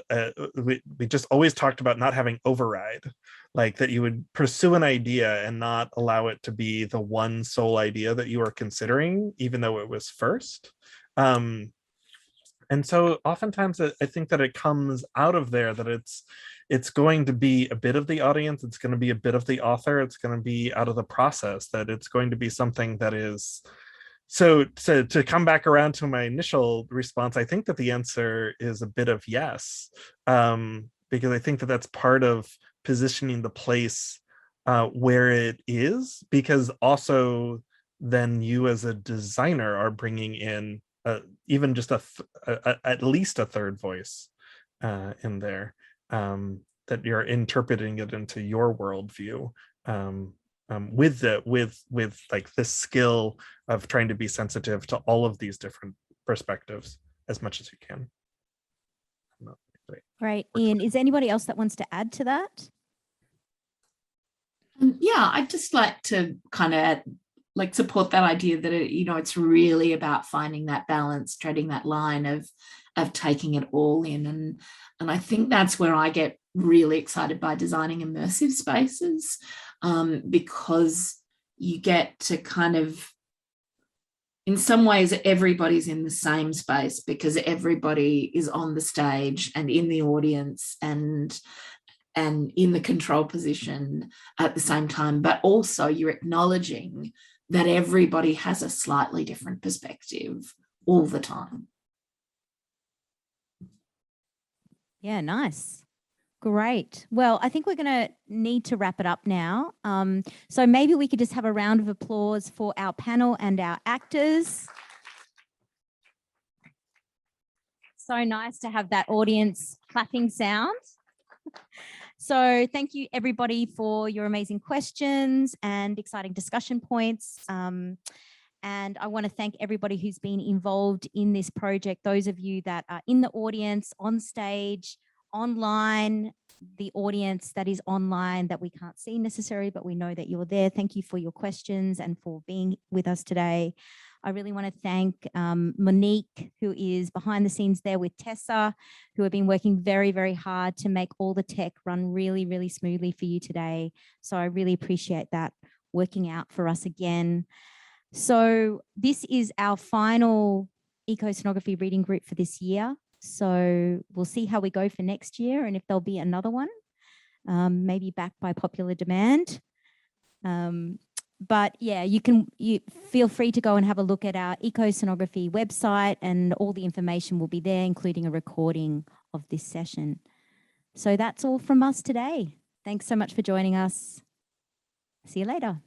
we just always talked about not having override, like that you would pursue an idea and not allow it to be the one sole idea that you are considering, even though it was first. And so oftentimes I think that it comes out of there that it's going to be a bit of the audience, it's going to be a bit of the author, it's going to be out of the process, that it's going to be something that is. So to come back around to my initial response, I think that the answer is a bit of yes, because I think that that's part of positioning the place where it is, because also then you as a designer are bringing in even just at least a third voice in there, that you're interpreting it into your worldview, with like this skill of trying to be sensitive to all of these different perspectives as much as you can. Great. Ian, is there anybody else that wants to add to that? Yeah, I'd just like to kind of like support that idea that it's really about finding that balance, treading that line of taking it all in, and I think that's where I get really excited by designing immersive spaces, because you get to kind of, in some ways, everybody's in the same space because everybody is on the stage and in the audience and in the control position at the same time, but also you're acknowledging that everybody has a slightly different perspective all the time. Yeah, nice. Great. Well, I think we're going to need to wrap it up now. So maybe we could just have a round of applause for our panel and our actors. So nice to have that audience clapping sound. So thank you everybody for your amazing questions and exciting discussion points. And I want to thank everybody who's been involved in this project, those of you that are in the audience, on stage, online, the audience that is online that we can't see necessarily, but we know that you're there. Thank you for your questions and for being with us today. I really want to thank Monique, who is behind the scenes there with Tessa, who have been working very, very hard to make all the tech run really, really smoothly for you today. So I really appreciate that working out for us again. So this is our final Ecoscenography Reading Group for this year. So we'll see how we go for next year and if there'll be another one, maybe backed by popular demand. But yeah, you feel free to go and have a look at our Ecoscenography website, and all the information will be there, including a recording of this session. So that's all from us today. Thanks so much for joining us. See you later.